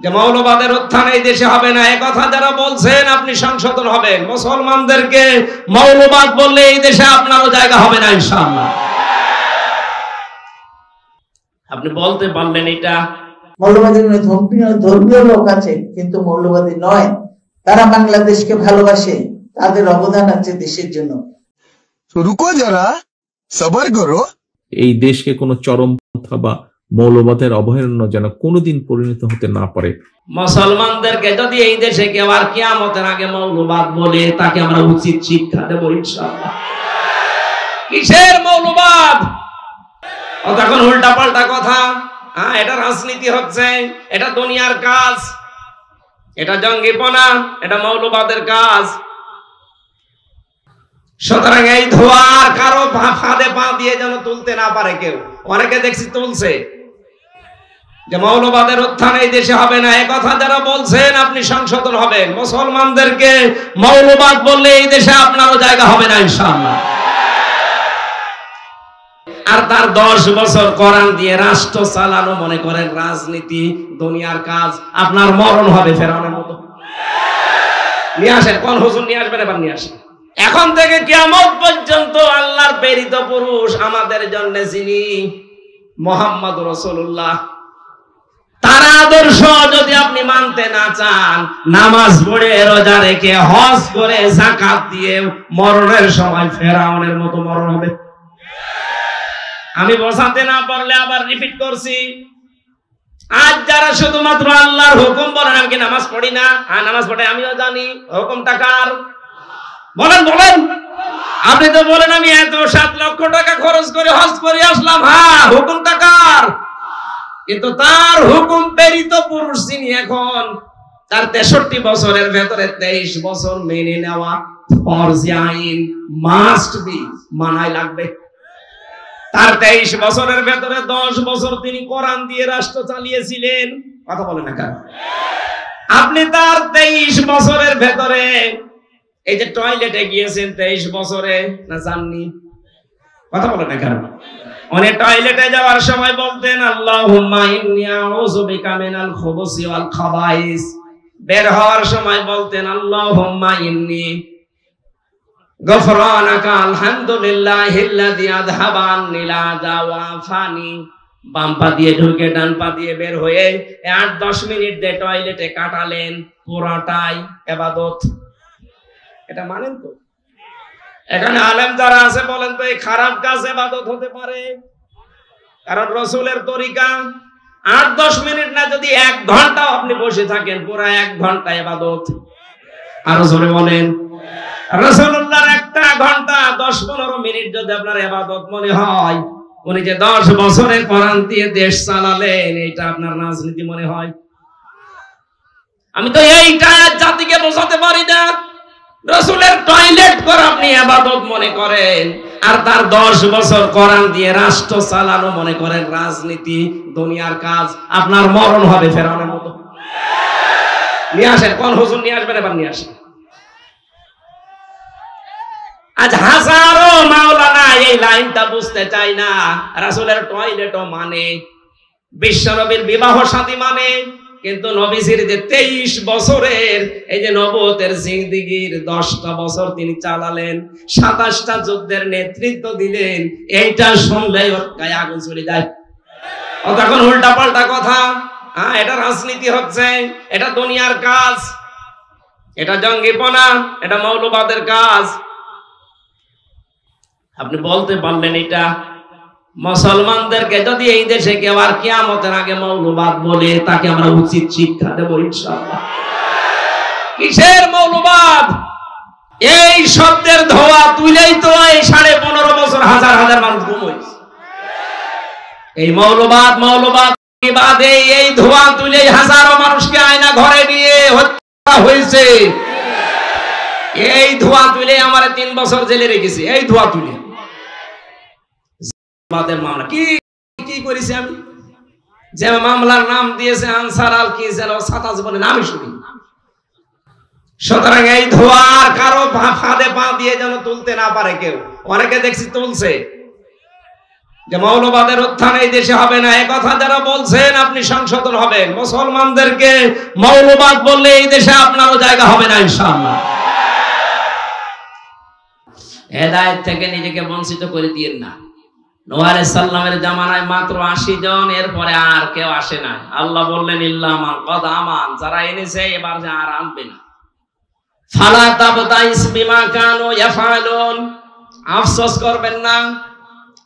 যে মৌলবাদের উত্থান এই দেশে হবে না, এই কথা যারা বলছেন আপনি সংশোধন হবেন। মুসলমানদেরকে মৌলবাদ বললে এই দেশে আপনারও জায়গা হবে না ইনশাআল্লাহ। আপনি বলতে পারলেন এটা মৌলবাদী ধর্মীয় লোক আছে কিন্তু মৌলবাদী নয়, তারা বাংলাদেশকে ভালোবাসে, তাদের অবদান আছে দেশের জন্য। রুকো যারা, সবর করো। এই দেশকে কোনো চরমপন্থা বা মৌলবাদের অভয়ারণ্য যেন কোনোদিন পরিণত হতে না পারে। মুসলমানদেরকে যদি এই দেশে কেউ আর কিয়ামতের আগে মৌলবাদ বলে, তাকে আমরা উচিত শিক্ষা দেব ইনশাআল্লাহ। কিসের মৌলবাদ? ও তখন উল্টা পাল্টা কথা। এটা রাজনীতি হচ্ছে, এটা দুনিয়ার কাজ, এটা জঙ্গিপনা, এটা মৌলবাদের কাজ। সুতরাং এই ধোয়ার কারো ফাঁদে পা দিয়ে যেন তুলতে না পারে কেউ। অনেকে দেখছি তুলছে যে মৌলবাদের উত্থান এই দেশে হবে না, এই কথা যারা বলছেন আপনি সংশোধন হবেন। মুসলমানদেরকে মৌলবাদ বললে এই দেশে আপনারও জায়গা হবে না ইনশাআল্লাহ। আর তার 10 বছর কোরআন দিয়ে রাষ্ট্র চালানো মনে করেন রাজনীতি, দুনিয়ার কাজ। আপনার মরণ হবে ফেরাউনের মতো। নিয়ে আসেন, কোন হুজুর নিয়ে আসবেন, এবার নিয়ে আসেন। এখন থেকে কিয়ামত পর্যন্ত আল্লাহর প্রেরিত পুরুষ আমাদের জন্য যিনি মুহাম্মদ রাসূলুল্লাহ, তার আদর্শ যদি আপনি মানতে না চান, নামাজ পড়ে, রোজা রেখে, হজ করে, যাকাত দিয়ে মরণের সময় ফেরাউনের মতো মরণ হবে। আমি বোঝাতে না পারলে আবার রিপিট করছি। আজ যারা শুধুমাত্র আল্লাহর হুকুম বলেন, আমি কি নামাজ পড়ি না? হ্যাঁ নামাজ পড়ে, আমিও জানি। হুকুমটা কার? বলেন বলেন। আপনি তো বলেন আমি এত 7 লক্ষ টাকা খরচ করে হজ করে আসলাম। হ্যাঁ, হুকুমটা কার? কিন্তু তার হুকুম প্রেরিত পুরুষ যিনি, এখন তার 63 বছরের ভেতরে 23 বছর মেনে নেওয়া ফরজ আইন, মাস্ট বি, মানাই লাগবে। তার 23 বছরের ভেতরে 10 বছর তিনি কোরআন দিয়ে রাষ্ট্র চালিয়েছিলেন। কথা বলেন না কেন? আপনি তার 23 বছরের ভেতরে এই যে টয়লেটে গিয়েছেন 23 বছরে, না জাননি? কথা বলেন না কেন? উনি টয়লেটে যাওয়ার সময় বলতেন আল্লাহুম্মা ইন্নী আউযু বিকা মিনাল খুবুসি ওয়াল খাবাইস। বের হওয়ার সময় বলতেন আল্লাহুম্মা ইন্নী গফরানাকা আলহামদুলিল্লাহিল্লাযী আযহাবা আন্নিল আযা ওয়া আফানি। বাম পা দিয়ে ঢুকে ডান পা দিয়ে বের হয়ে 8-10 মিনিট দিয়ে টয়লেটে কাটালেন, পুরাটাই ইবাদত। এটা মানেন তো? এখানে আলেম যারা আছে বলেন তো এই খারাপ কাজ ইবাদত হতে পারে? কারণ রাসূলের তরিকা 8-10 মিনিট না, যদি 1 ঘন্টা আপনি বসে থাকেন, পুরা 1 ঘন্টা ইবাদত। আরো জোরে বলেন। রাসূলুল্লাহর 1 ঘন্টা 10-15 মিনিট যদি আপনার ইবাদত মনে হয়, উনি যে 10 বছরে কোরআন দিয়ে দেশ চালালেন, এটা আপনার রাজনীতি মনে হয়? আমি তো এইটা জাতিকে বোঝাতে পারি না। রাসূলের টয়লেট করা আপনি ইবাদত মনে করেন, আর তার 10 বছর কোরআন দিয়ে রাষ্ট্র চালানো মনে করেন রাজনীতি, দুনিয়ার কাজ। আপনার মরণ হবে ফেরাউনের মতো। নিয়ে আসেন, কোন হুজুর নিয়ে আসবেন, এবার নিয়ে আসেন। আজ হাজারো মাওলানা এই লাইনটা বুঝতে চাই না। রাসূলের টয়লেটও মানে, বিশ্বনবীর বিবাহ শাদী মানে, কিন্তু নবীজির যে 23 বছরের এই যে নবুয়তের জিন্দেগির 10টা বছর তিনি চালালেন, 27টা যুদ্ধের নেতৃত্ব দিলেন, এইটা শুনলেই ওর গায়ে আগুন চলে যায়। ও তখন উল্টা পাল্টা কথা। এটা রাজনীতি হচ্ছে, এটা দুনিয়ার কাজ, এটা জঙ্গিপনা, এটা মৌলবাদের কাজ। আপনি বলতে পারলেন এটা? মুসলমানদেরকে যদি এই দেশে কেউ আর কিয়ামতের আগে মৌলবাদ বলে, তাকে আমরা উচিত শিক্ষা দেব ইনশাআল্লাহ। কিসের মৌলবাদ? এই শব্দের ধোয়া তুলেই তো এই 15.5 বছর হাজার হাজার মানুষ গুম হয়েছে। এই মৌলবাদ এই ধোয়া তুলে হাজারো মানুষকে আয়না ঘরে নিয়ে হত্যা হয়েছে। এই ধোয়া তুলে আমার 3 বছর জেলে রেখেছি। এই ধোয়া তুলে মামলা কি করেছি আমি? যে মামলার নাম দিয়েছে আনসার আল কি যেন ছাতা জীবনে নামই শুনি। সুতরাং এই ধোয়ার কারো ফাঁদে পা দিয়ে যেন তুলতে না পারে কেউ। অনেকে দেখছি তুলছে। যে মৌলবাদের উত্থান এই দেশে হবে না, এই কথা যারা বলছেন আপনি সংশোধন হবেন। মুসলমানদেরকে মৌলবাদ বললে এই দেশে আপনারও জায়গা হবে না ইনশাআল্লাহ। হেদায়েত থেকে নিজেকে বঞ্চিত করে দিয়েন না। নূহ আলাইহিস সালামের জামানায় মাত্র 80 জন, এরপরে আর কেউ আসে না। আল্লাহ বললেন ইল্লা মান কদ আমান, যারা এনেছে এবার যে আর আনবে না। ফালা তাবতাইস বিমা কানু ইয়াফালুন, আফসোস করবেন না,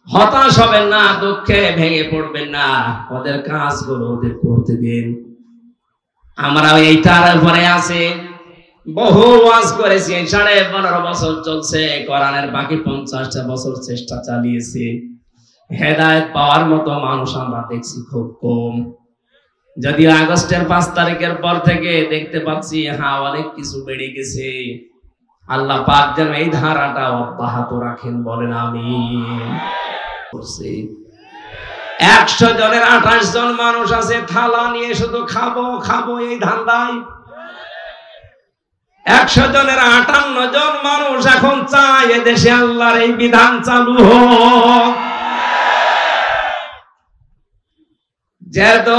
হতাশ হবেন না, দুঃখে ভেঙে পড়বেন না, ওদের কাজগুলো ওদের করতে দিন। আমরা এইটার উপরে আছে, বহু ওয়াজ করেছি, 15.5 বছর চলছে, কোরআনের বাকি 50টা বছর চেষ্টা চালিয়েছি। হেদায়েত পাওয়ার মতো মানুষ আমরা দেখছি খুব কম। যদিও আগস্টের 5 তারিখের পর থেকে দেখতে পাচ্ছি হ্যাঁ অনেক কিছু বেড়ে গেছে। আল্লাহ পাক যেন এই ধারাটা অব্যাহত রাখেন, বলেন আমিন। 100 জনের 28 জন মানুষ আছে থালা নিয়ে শুধু খাবো খাবো এই ধান্দায়। 100 জনের 58 জন মানুষ এখন চায় এদেশে আল্লাহর এই বিধান চালু হোক। যেহেতু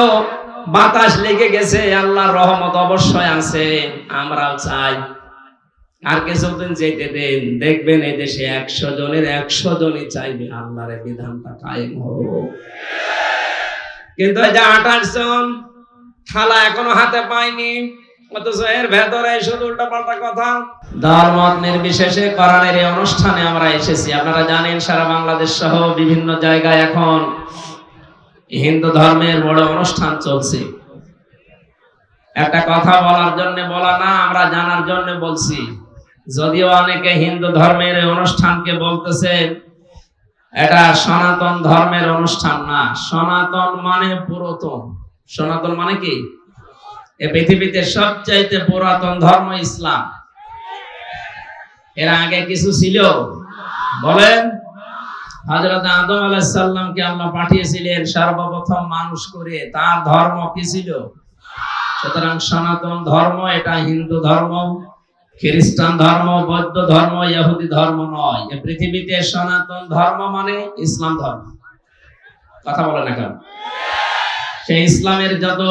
বাতাস লেগে গেছে, আল্লাহর রহমত অবশ্যই আছে, আমরাও চাই। আর কিছুদিন যেতে দেন, দেখবেন এই দেশে 100 জনের 100 জনই চাইবে আল্লাহর বিধানটা কায়েম হোক। কিন্তু এই যে 28 জন থালা এখনো হাতে পায়নি, অথচ এর ভেতরে শুধু উল্টাপাল্টা কথা। ধর্ম নির্বিশেষে কোরআনের এই অনুষ্ঠানে আমরা এসেছি। আপনারা জানেন সারা বাংলাদেশ সহ বিভিন্ন জায়গায় এখন হিন্দু ধর্মের বড় অনুষ্ঠান চলছে। একটা কথা বলার জন্য বলা না, আমরা জানার জন্য বলছি। যদিও অনেকে হিন্দু ধর্মের অনুষ্ঠানকে বলতেছে এটা সনাতন ধর্মের অনুষ্ঠান না। সনাতন মানে পুরাতন। সনাতন মানে কি? এই পৃথিবীতে সবচাইতে পুরাতন ধর্ম ইসলাম। এর আগে কিছু ছিল? বলেন। হযরত আদম আলাইহিস সালামকে আল্লাহ পাঠিয়েছিলেন সর্বপ্রথম মানুষ করে, তার ধর্ম কি ছিল? সুতরাং সনাতন ধর্ম এটা হিন্দু ধর্ম, খ্রিস্টান ধর্ম, বৌদ্ধ ধর্ম, ইহুদি ধর্ম নয়। এই পৃথিবীতে সনাতন ধর্ম মানে ইসলাম ধর্ম। কথা বলে না কেন? সেই ইসলামের যত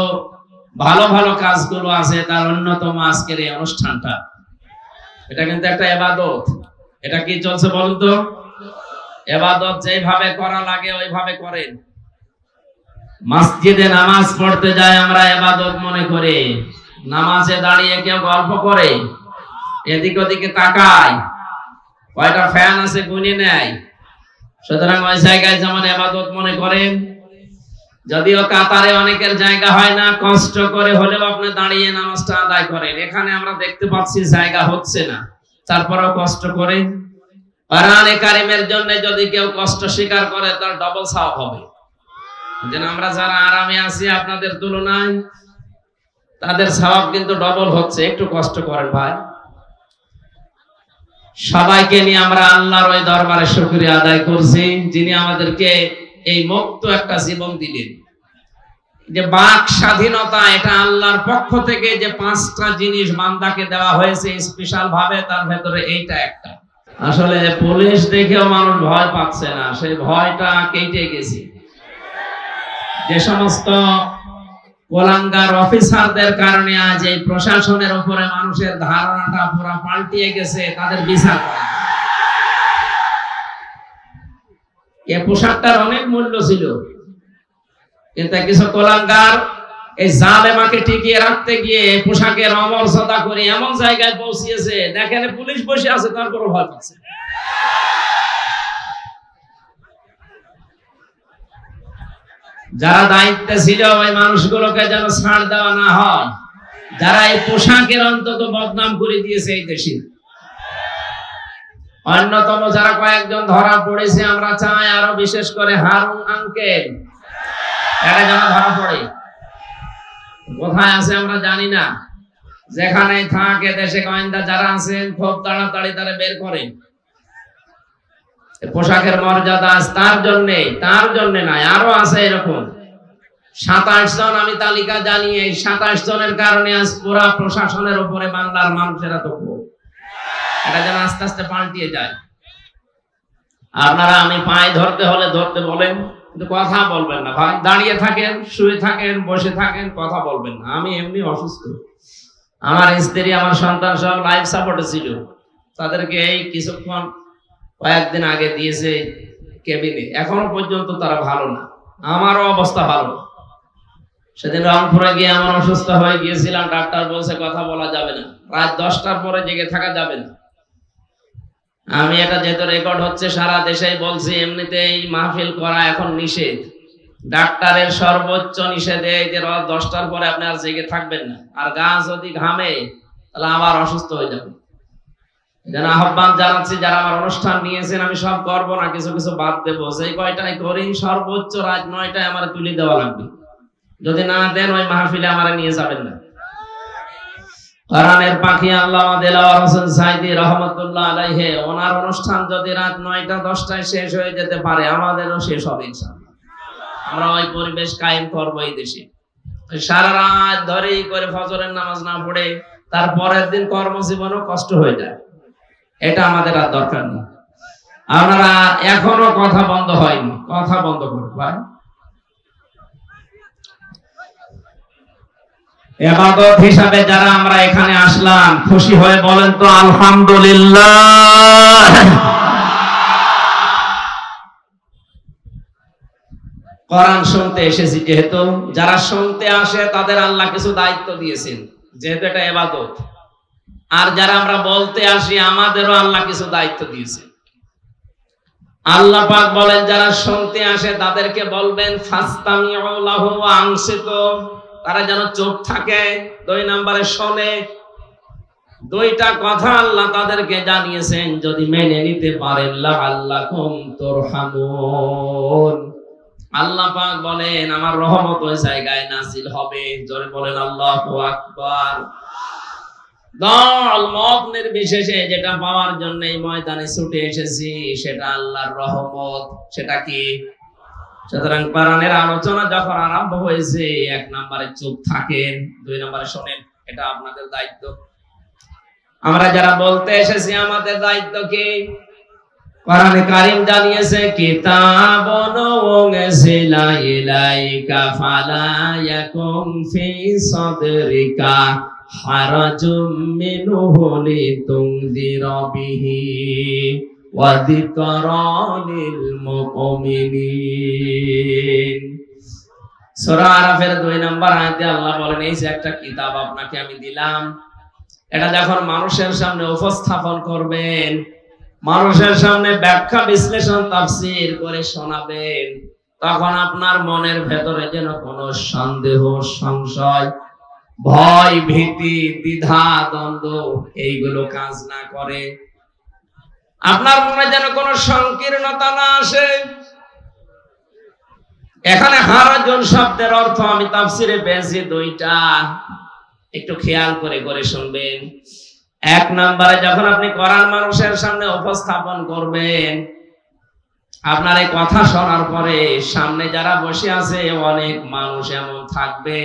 ভালো ভালো কাজগুলো আছে তার অন্যতম আজকের এই অনুষ্ঠানটা। এটা কিন্তু একটা ইবাদত। এটা কি চলছে বলুন তো? ইবাদত যেভাবে করা লাগে ওইভাবে করেন। মসজিদে নামাজ পড়তে যায় আমরা ইবাদত মনে করে, নামাজে দাঁড়িয়ে কেউ গল্প করে, এদিক ওদিকে তাকায়, কয়টা ফ্যান আছে গুনে নেয়। সুতরাং ওই জায়গায় যেমন ইবাদত মনে করেন। যদিও কাতারে অনেকের জায়গা হয় না, কষ্ট করে হলেও আপনি দাঁড়িয়ে নামাজটা আদায় করেন। এখানে আমরা দেখতে পাচ্ছি জায়গা হচ্ছে না, তারপরেও কষ্ট করে। কোরআনে কারিমের জন্য যদি কেউ কষ্ট স্বীকার করে তার ডবল সওয়াব হবে। যেন আমরা যারা আরামে আছি আপনাদের তুলনায়, তাদের সওয়াব কিন্তু ডবল হচ্ছে। একটু কষ্ট করেন ভাই। সবাইকে নিয়ে আমরা আল্লাহর ওই দরবারে শুকরিয়া আদায় করছি, যিনি আমাদেরকে এই মুক্ত একটা জীবন দিলেন। যে বাক স্বাধীনতা, এটা আল্লাহর পক্ষ থেকে যে 5টা জিনিস বান্দাকে দেওয়া হয়েছে স্পেশাল ভাবে, তার ভেতরে এইটা একটা। আসলে পুলিশ দেখেও মানুষ ভয় পাচ্ছে না, সেই ভয়টা কেটে গেছে। যে সমস্ত কোলাঙ্গার অফিসারদের কারণে আজ এই প্রশাসনের উপরে মানুষের ধারণাটা পুরো পাল্টিয়ে গেছে, তাদের বিচার করা। এই পোশাকটার অনেক মূল্য ছিল, কিন্তু কিছু কোলাঙ্গার এই জালেমাকে টিকিয়ে রাখতে গিয়ে পোশাকের অমর্যাদা করে এমন জায়গায় পৌঁছিয়েছে, দেখেন পুলিশ বসে আছে তারপরও ভয় পাচ্ছে। যারা দায়িত্বে ছিল ওই মানুষগুলোকে যেন ছাড় দেওয়া না হয়, যারা এই পোশাকের অন্তত বদনাম করে দিয়েছে এই দেশে। অন্যতম যারা কয়েকজন ধরা পড়েছে, আমরা চাই আরো বিশেষ করে হারুন আঙ্কেল, এরা যেন ধরা পড়ে। কোথায় আছে আমরা জানি না, যেখানে থাকে দেশে গোয়েন্দা যারা আছেন খুব তাড়াতাড়ি তারা বের করে। পোশাকের মর্যাদা তার জন্য নাই, আরো আছে এরকম 27 জন। আমি তালিকা জানি, এই 27 জনের কারণে আজ পুরা প্রশাসনের উপরে বাংলার মানুষেরা তো এটা যেন আস্তে আস্তে পাল্টিয়ে যায়। আপনারা আমি পায়ে ধরতে হলে ধরতে বলেন, কিন্তু কথা বলবেন না ভাই। দাঁড়িয়ে থাকেন, শুয়ে থাকেন, বসে থাকেন, কথা বলবেন না। আমি এমনি অসুস্থ, আমার স্ত্রী আমার সন্তান সব লাইফ সাপোর্টে ছিল, তাদেরকে এই কিছুক্ষণ কয়েকদিন আগে দিয়েছে কেবিনে, এখনো পর্যন্ত তারা ভালো না, আমারও অবস্থা ভালো না। সেদিন রংপুরে গিয়ে আমার অসুস্থ হয়ে গিয়েছিলাম, ডাক্তার বলছে কথা বলা যাবে না, রাত 10টার পরে জেগে থাকা যাবে না। আমি এটা যেহেতু রেকর্ড হচ্ছে সারা দেশেই বলছি, এমনিতেই মাহফিল করা এখন নিষেধ, ডাক্তারের সর্বোচ্চ নিষেধে যে রাত 10টার পরে আপনি আর জেগে থাকবেন না, আর গা যদি ঘামে তাহলে আবার অসুস্থ হয়ে যাবে। যেন আহ্বান জানাচ্ছি, যারা আমার অনুষ্ঠান নিয়েছেন, আমি সব করবো না, কিছু কিছু বাদ দেবো, সেই কয়টাই করি, সর্বোচ্চ রাত 9টায় আমার তুলে দেওয়া লাগবে। যদি না দেন ওই মাহফিলে আমার নিয়ে যাবেন না। কোরআনের পাখি আল্লামা দেলাওয়ার হোসেন সাইদি রহমাতুল্লাহ আলাইহি, ওনার অনুষ্ঠান যদি রাত 9টা 10টায় শেষ হয়ে যেতে পারে, আমাদেরও শেষ হবে ইনশাআল্লাহ। আমরা ওই পরিবেশ কায়েম করবো এই দেশে। সারা রাত ধরেই করে ফজরের নামাজ না পড়ে তারপরের দিন কর্মজীবনও কষ্ট হয়ে যায়, এটা আমাদের আর দরকার নেই। আপনারা এখনো কথা বন্ধ হয়নি, কথা বন্ধ করুন ভাই। ইবাদত হিসাবে যারা আমরা এখানে আসলাম, খুশি হয়ে বলেন তো আলহামদুলিল্লাহ। কোরআন শুনতে এসেছি যেহেতু, যারা শুনতে আসে তাদের আল্লাহ কিছু দায়িত্ব দিয়েছেন, যেহেতু এটা ইবাদত। আর যারা আমরা বলতে আসি, আমাদেরও আল্লাহ কিছু দায়িত্ব দিয়েছেন। আল্লাহ পাক বলেন যারা শুনতে আসে তাদেরকে বলবেন ফাস্তামিউ লাহু ওয়া আনসিতু, তারা যেন চুপ থাকে, 2 নম্বরে শোনে। 2টা কথা আল্লাহ তাদেরকে জানিয়েছেন, যদি মেনে নিতে পারেন লাআল্লাকুম তুরহামুন। আল্লাহ পাক বলেন আমার রহমত ওই জায়গায় নাযিল হবে। জোরে বলেন আল্লাহু আকবার। দল মত নির্বিশেষে যেটা পাওয়ার জন্য এই ময়দানে ছুটে এসেছি, সেটা আল্লাহর রহমত। সেটা কি? সুতরাং কোরআনের আলোচনা যখন আরম্ভ হয়েছে, 1 নম্বরে চুপ থাকেন, 2 নম্বরে শোনেন, এটা আপনাদের দায়িত্ব। আমরা যারা বলতে এসেছি, আমাদের দায়িত্ব কি? কোরআনে কারীম জানিয়েছে কিতাবুন উনজিলা ইলাইকা ফালা ইয়াকুম ফি সাদরিকা হারাজুম মিনহু লিতুনযিরা বিহি ওয়া যিকরা লিল মুমিনিন। সূরা আরাফের 2 নম্বর আয়াতে আল্লাহ বলেন এই যে একটা কিতাব আপনাকে আমি দিলাম, এটা যখন মানুষের সামনে উপস্থাপন করবেন, মানুষের সামনে ব্যাখ্যা বিশ্লেষণ তাফসীর করে শোনাবেন, তখন আপনার মনের ভেতরে যেন কোনো সন্দেহ, সংশয়, ভয়, ভীতি, দ্বিধা, দ্বন্দ্ব এইগুলো কাজ না করে। আপনার মনে যেন কোনো সংকীর্ণতা না আসে। এখানে হারাজুন শব্দের অর্থ আমি তাফসীরে পেয়েছি 2টা, একটু খেয়াল করে করে শুনবেন। 1 নম্বরে যখন আপনি কোরআন মানুষের সামনে উপস্থাপন করবেন, আপনার এই কথা শোনার পরে সামনে যারা বসে আছে অনেক মানুষ এমন থাকবে,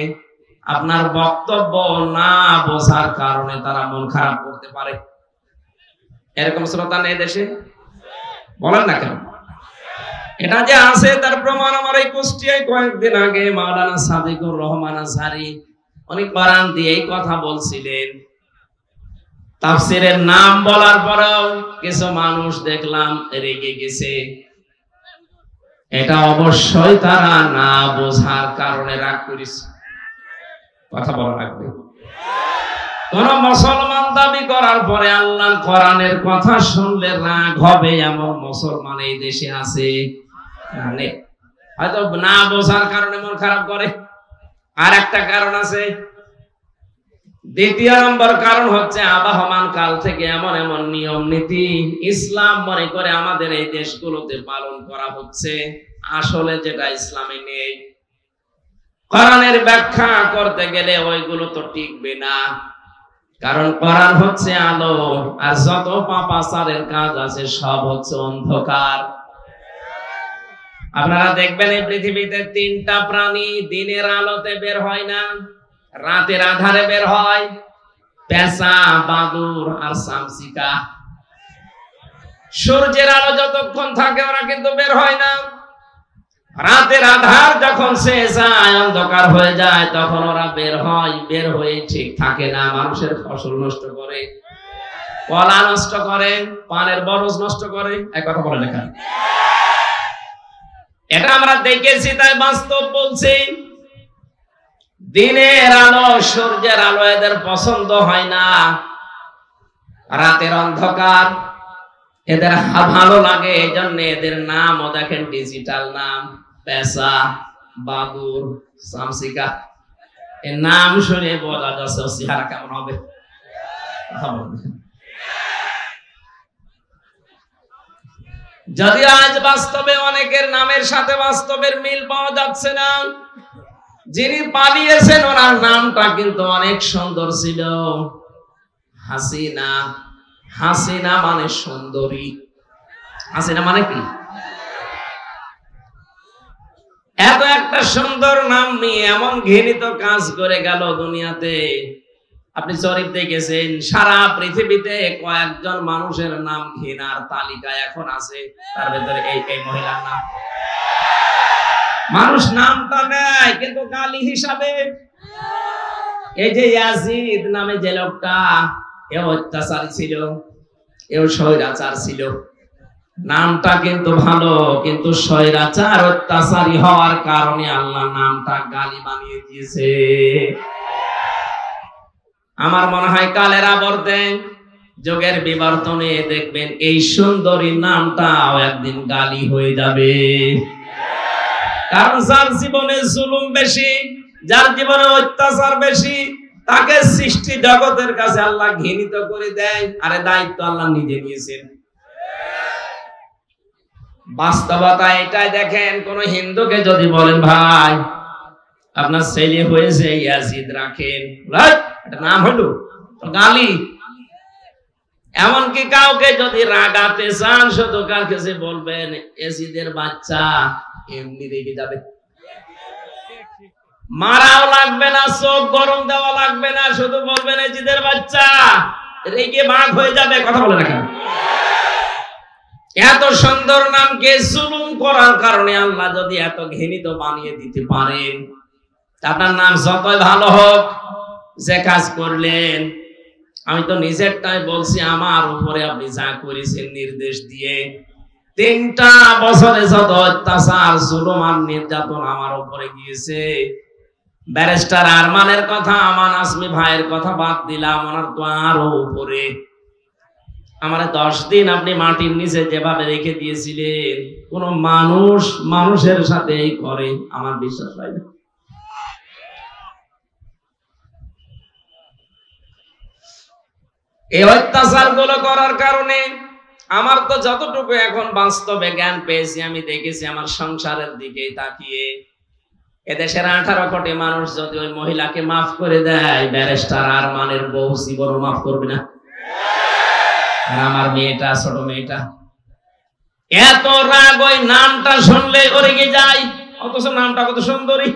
আপনার বক্তব্য না বোঝার কারণে তারা মন খারাপ করতে পারে। এরকম শ্রোতা নেই দেশে? বলেন না কেন? এটা যে আছে তার প্রমাণ আমার এই কুষ্টিয়ায় কয়েকদিন আগে মাওলানা সাদিকুর রহমান আজহারি উনি কোরআন দিয়ে এই কথা বলছিলেন। তাফসীরের নাম বলার পরেও কিছু মানুষ দেখলাম রেগে গেছে। এটা অবশ্যই তারা না বোঝার কারণে রাগ করেছে। কথা বলা লাগবে। কোন মুসলমান দাবি করার পরে আল্লাহর কোরআনের কথা শুনলে রাগ হবে এমন মুসলমান এই দেশে আছে? হয়তো না বোঝার কারণে মন খারাপ করে। আর একটা কারণ আছে, 2 নম্বর কারণ হচ্ছে আবহমান কাল থেকে এমন এমন নিয়ম নীতি ইসলাম মনে করে আমাদের এই দেশগুলোতে পালন করা হচ্ছে, আসলে যেটা ইসলামে নেই। কোরআনের ব্যাখ্যা করতে গেলে ওইগুলো তো টিকবে না, কারণ কোরআন হচ্ছে আলো, আর যত পাপাচারের কাজ আছে সব হচ্ছে অন্ধকার। আপনারা দেখবেন এই পৃথিবীতে 3টা প্রাণী দিনের আলোতে বের হয় না, রাতের আধারে বের হয়, পেঁচা, বাদুড় আর শামসিকা। সূর্যের আলো যতক্ষণ থাকে ওরা কিন্তু বের হয় না। রাতের আধার যখন শেষ হয়, অন্ধকার হয়ে যায়, তখন ওরা বের হয়। বের হয়ে ঠিক থাকে না, মানুষের ফসল নষ্ট করে, কলা নষ্ট করে, পানের বরজ নষ্ট করে। এক কথা বলে লেখা, এটা আমরা দেখেছি, তাই বাস্তব বলছি। দিনের আলো, সূর্যের আলো এদের পছন্দ হয় না, রাতের অন্ধকার এদের ভালো লাগে। এই জন্য এদের নামও দেখেন ডিজিটাল নাম, পেশা, বাদুর, শামসিকা। এর নাম শুনে বোঝা যাচ্ছে চেহারা কেমন হবে। যদি আজ বাস্তবে অনেকের নামের সাথে বাস্তবের মিল পাওয়া যাচ্ছে না। যিনি পালিয়েছেন ওনার নামটা কিন্তু অনেক সুন্দর ছিল, হাসিনা। হাসিনা মানে সুন্দরী। হাসিনা মানে কি? এত একটা সুন্দর নাম নিয়ে এমন ঘৃণিত কাজ করে গেল দুনিয়াতে। আপনি জরিপ দেখেছেন, সারা পৃথিবীতে কয়েকজন মানুষের নাম ঘৃণার তালিকায় এখন আছে, তার ভেতরে এই মহিলার নাম। মানুষ নামটা নেয় কিন্তু গালি হিসাবে। এই যে ইয়াজিদ নামে যে লোকটা, এ অত্যাচারী ছিল, এও স্বৈরাচার ছিল। নামটা কিন্তু ভালো, কিন্তু স্বৈরাচার অত্যাচারী হওয়ার কারণে আল্লাহ নামটা গালি বানিয়ে দিয়েছে। আমার মনে হয় কালের আবর্তে, যুগের বিবর্তনে দেখবেন এই সুন্দরী নামটাও একদিন গালি হয়ে যাবে। কারণ যার জীবনে জুলুম বেশি, যার জীবনে অত্যাচার বেশি, তাকে সৃষ্টি জগতের কাছে আল্লাহ ঘৃণিত করে দেয়। আরে দায়িত্ব আল্লাহ নিজে নিয়েছেন। বাস্তবতা এটাই। দেখেন, কোন হিন্দুকে যদি বলেন ভাই আপনার ছেলে হয়েছে ইয়াজিদ, রাখেন, এটা নাম হলো গালি। এমনকি কাউকে যদি রাগাতে চান, শুধু কার কাছে বলবেন ইয়াজিদের বাচ্চা, এমনি রেগে যাবে। মারাও লাগবে না, চোখ গরম দেওয়া লাগবে না, শুধু বলবেন ইয়াজিদের বাচ্চা, রেগে বাঘ হয়ে যাবে। কথা বলে না কেন? এত সুন্দর নামকে জুলুম করার কারণে আল্লাহ যদি এত ঘৃণিত বানিয়ে দিতে পারেন, আপনার নাম যতই ভালো হোক, যে কাজ করলেন, আমি তো নিজেরটাই বলছি, আমার উপরে আপনি যা করেছেন নির্দেশ দিয়ে, 3টা বছরে যত অত্যাচার, জুলুম আর নির্যাতন আমার উপরে গিয়েছে। ব্যারিস্টার আরমানের কথা, আমান আসমি ভাইয়ের কথা বাদ দিলাম, ওনার তো আরো উপরে। আমার 10 দিন আপনি মাটির নিচে যেভাবে রেখে দিয়েছিলেন, কোন মানুষ মানুষের সাথে এই করে আমার বিশ্বাস হয় না। এই অত্যাচার গুলো করার কারণে আমার তো যতটুকু এখন বাস্তবে জ্ঞান পেয়েছি, আমি দেখেছি আমার সংসারের দিকে তাকিয়ে, এদেশের 18 কোটি মানুষ যদি ওই মহিলাকে মাফ করে দেয়, ব্যারিস্টার আরমানের বউ জীবনও মাফ করবে না। আর আমার মেয়েটা, ছোট মেয়েটা, এত রাগ ওই নামটা শুনলে রেগে যায়, অথচ নামটা কত সুন্দরী।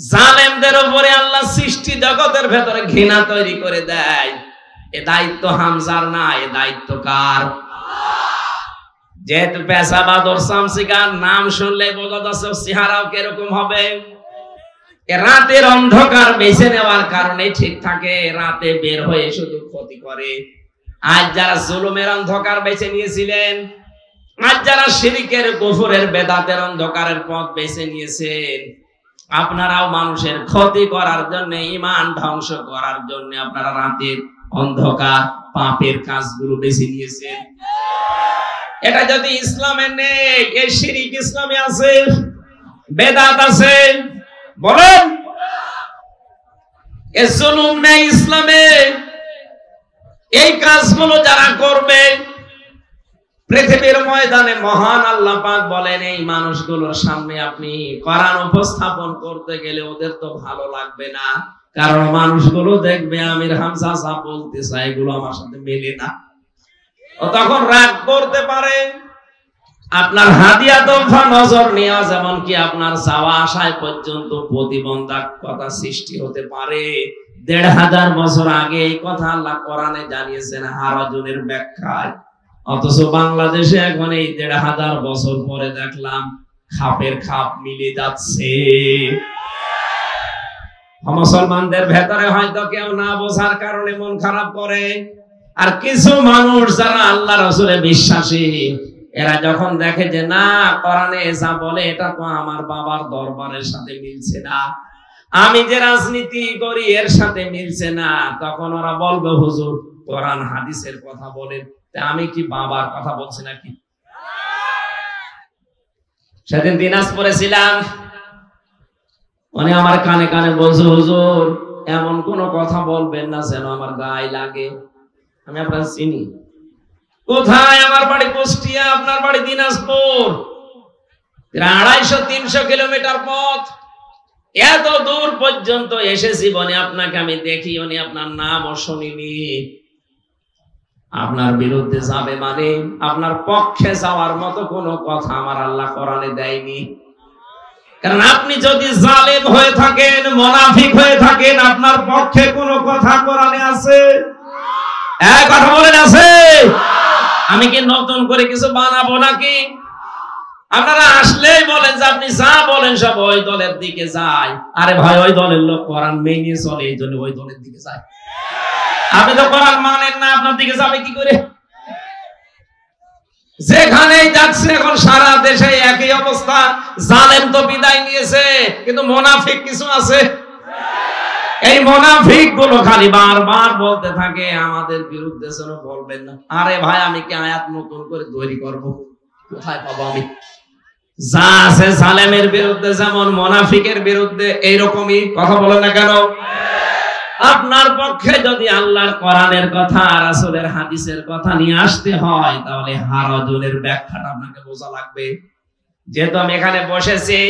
জালেমদের উপরে আল্লাহ সৃষ্টি জগতের ভেতরে ঘৃণা তৈরি করে দেয়। এ দায়িত্ব হামজার না, এ দায়িত্ব কার? যেহেতু পেশাবাদর শামসিকার নাম শুনলে বোঝা যাচ্ছে চেহারাও কিরকম হবে। রাতের অন্ধকার বেছে নেওয়ার কারণে ঠিক থাকে, রাতে বের হয়ে শুধু ক্ষতি করে। আজ যারা জুলুমের অন্ধকার বেছে নিয়েছিলেন, আজ যারা শিরকের, কুফরের, বেদাতের অন্ধকারের পথ বেছে নিয়েছেন, আপনারাও মানুষের ক্ষতি করার জন্য, ঈমান ধ্বংস করার জন্য আপনারা রাতের অন্ধকার পাপের কাজগুলো বেছে নিয়েছেন। এটা যদি ইসলামে নেই, এই শিরক ইসলামে আছে, বেদাত আছে, বলেন এ জুলুম নেই ইসলামে। এই কাজগুলো যারা করবে, পৃথিবীর ময়দানে মহান আল্লাহ পাক বলেন, এই মানুষগুলোর সামনে আপনি কোরআন উপস্থাপন করতে গেলে ওদের তো ভালো লাগবে না, কারণ মানুষগুলো দেখবে আমির হামজা যা বলতে চায় এগুলো আমার সাথে মেলে না। ও তখন রাগ করতে পারে। আপনার হাদিয়া তোফা নজর নেওয়া যেমন কি আপনার চাওয়া আশায় পর্যন্ত প্রতিবন্ধকতা সৃষ্টি হতে পারে। ১৫০০ বছর আগে এই কথা আল্লাহ কোরআনে জানিয়েছেন হারাজুনের ব্যাখ্যায়। অথচ বাংলাদেশে এখন এই ১৫০০ বছর পরে দেখলাম খাপের খাপ মিলে যাচ্ছে। মুসলমানদের ভেতরে হয়তো কেউ না বোঝার কারণে মন খারাপ করে, আর কিছু মানুষ যারা আল্লাহ রাসূলে বিশ্বাসী, এরা যখন দেখে যে না কোরআনে যা বলে এটা তো আমার বাবার দরবারের সাথে মিলছে না, আমি যে রাজনীতি করি এর সাথে মিলছে না, তখন ওরা বলবে হুজুর কোরআন হাদিসের কথা বলেন, আমি কি বাবার কথা বলছি নাকি? সেদিন দিনাজপুরে ছিলাম, উনি আমার কানে কানে বলছে হুজুর এমন কোন কথা বলবেন না যেন আমার গায়ে লাগে। আমি আপনার চিনি। কোথায়? আমার বাড়ি কুষ্টিয়া, আপনার বাড়ি দিনাজপুর। ২৫০-৩০০ কিলোমিটার পথ, এত দূর পর্যন্ত এসেছি, বনে আপনাকে আমি দেখি, উনি আপনার নামও শুনিনি। আপনার বিরুদ্ধে যাবে মানে আপনার পক্ষে যাওয়ার মতো কোনো কথা আমার আল্লাহ কোরআনে দেয়নি। কারণ আপনি যদি জালেম হয়ে থাকেন, মুনাফিক হয়ে থাকেন, আপনার পক্ষে কোনো কথা কোরআনে আছে? এক কথা বলেন আছে? আমি কি নতুন করে কিছু বানাবো নাকি? আপনারা আসলেই বলেন যে আপনি যা বলেন সব ওই দলের দিকে যায়। আরে ভাই, ওই দলের লোক কোরআন মেনে চলে, এই জন্য ওই দলের দিকে যায়। আপনি তো কোরআন মানেন না, আপনার দিকে যাবে কি করে? যেখানেই যাচ্ছে এখন সারা দেশে একই অবস্থা। জালেম তো বিদায় নিয়েছে, কিন্তু মুনাফিক কিছু আছে। এই মুনাফিক গুলো খালি বারবার বলতে থাকে আমাদের বিরুদ্ধে যেন বলবেন না। আরে ভাই, আমি কি আয়াত নতুন করে তৈরি করব? কোথায় পাবো আমি? যা আছে জালেমের বিরুদ্ধে যেমন মুনাফিকের বিরুদ্ধে এইরকমই কথা বলে না কেন? আপনার পক্ষে যদি আল্লাহর কোরআনের কথা, রাসূলের হাদিসের কথা নিয়ে আসতে হয়, তাহলে হারাজুনের ব্যাখ্যাটা আপনাকে বোঝা লাগবে। যেহেতু আমি এখানে বসেছি,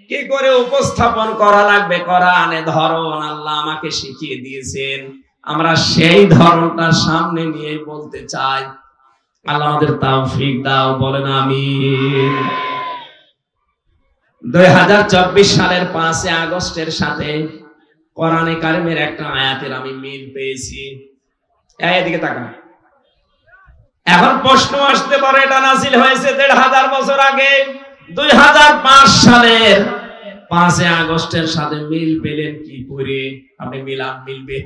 কি করে উপস্থাপন করা লাগবে কোরআনে ধরন আল্লাহ আমাকে শিখিয়ে দিয়েছেন, আমরা সেই ধরনটা সামনে নিয়ে বলতে চাই। আল্লাহ আমাদের তৌফিক দাও, বলেন আমিন। ২০২৪ সালের ৫ আগস্টের সাথে কোরআনে কারিমের একটা আয়াতের আমি মিল পেয়েছি। এদিকে তাকান। এখন প্রশ্ন আসতে পারে এটা নাযিল হয়েছে ১৫০০ বছর আগে, ২০০৫ সালের ৫ আগস্টের সাথে মিল পেলেন কি করে? আপনি মিলবে।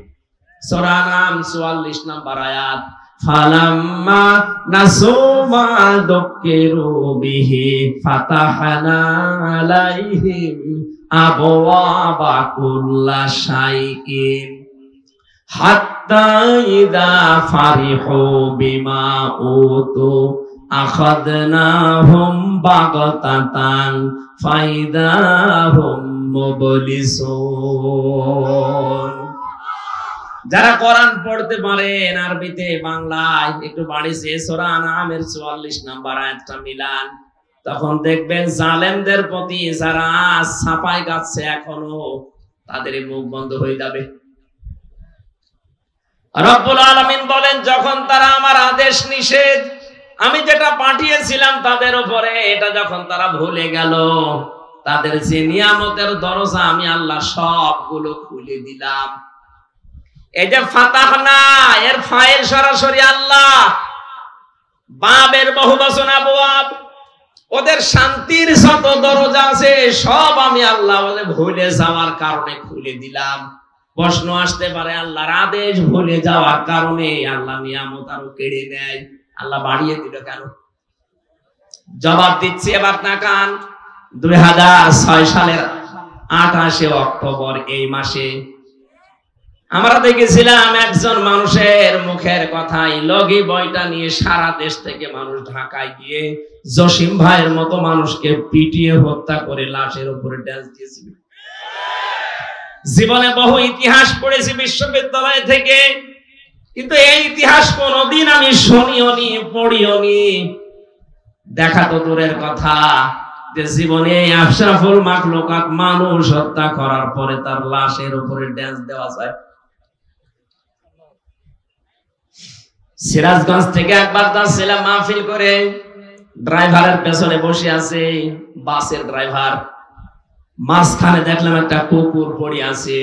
সূরা নাম ৪৪ নম্বর আয়াত, ফালাম্মা নাসু মা যুকিরু বিহি ফাতাহনা আলাইহিম আবওয়াবা কুল্লা শাইইন হাত্তা ইযা ফারিহু বিমা উতু আখাযনাহুম বাগতাতান ফাইদাহুম মুবলিসুন। যারা কোরআন পড়তে পারেন আরবিতে, বাংলায় একটু বাড়িছে সূরা আনআমের ৪৪ নম্বর আয়াতটা মিলান, তখন দেখবেন জালেমদের প্রতি যারা ছাপাই গাচ্ছে এখনো, তাদের মুখ বন্ধ হয়ে যাবে। রব্বুল আলামিন বলেন, যখন তারা আমার আদেশ নিষেধ আমি যেটা পাঠিয়েছিলাম তাদের উপরে, এটা যখন তারা ভুলে গেল, তাদের যে নিয়ামতের দরজা আমি আল্লাহ সবগুলো খুলে দিলাম। এই যে ফাতাহনা, এর ফাইল সরাসরি আল্লাহ, বাবের বহুবচন আবওয়াব, ওদের শান্তির যত দরজা আছে সব আমি আল্লাহ ওদের ভুলে যাওয়ার কারণে খুলে দিলাম। প্রশ্ন আসতে পারে আল্লাহর আদেশ ভুলে যাওয়ার কারণে আল্লাহ নিয়ামত আরো কেড়ে নেয়, আল্লাহ বাড়িয়ে দিল কেন? জবাব দিচ্ছি, এবার তাকান। ২০০৬ সালের ২৮ অক্টোবর এই মাসে আমরা দেখেছিলাম একজন মানুষের মুখের কথাই লগি বইটা নিয়ে সারা দেশ থেকে মানুষ ঢাকায় গিয়ে জসিম ভাইয়ের মতো মানুষকে পিটিয়ে হত্যা করে লাশের উপরে ড্যান্স দিয়েছিল। জীবনে বহু ইতিহাস পড়েছি বিশ্ববিদ্যালয় থেকে, কিন্তু এই ইতিহাস কোনদিন আমি শুনিওনি, পড়িওনি। দেখা তো দূরের কথা, যে জীবনে আশরাফুল মাখলুকাত মানুষ হত্যা করার পরে তার লাশের উপরে ড্যান্স দেওয়া যায়। সিরাজগঞ্জ থেকে একবার যাচ্ছিলাম মাহফিল করে, ড্রাইভারের পেছনে বসে আছে বাসের ড্রাইভার, মাঝখানে দেখলাম একটা কুকুর পড়ে আছে।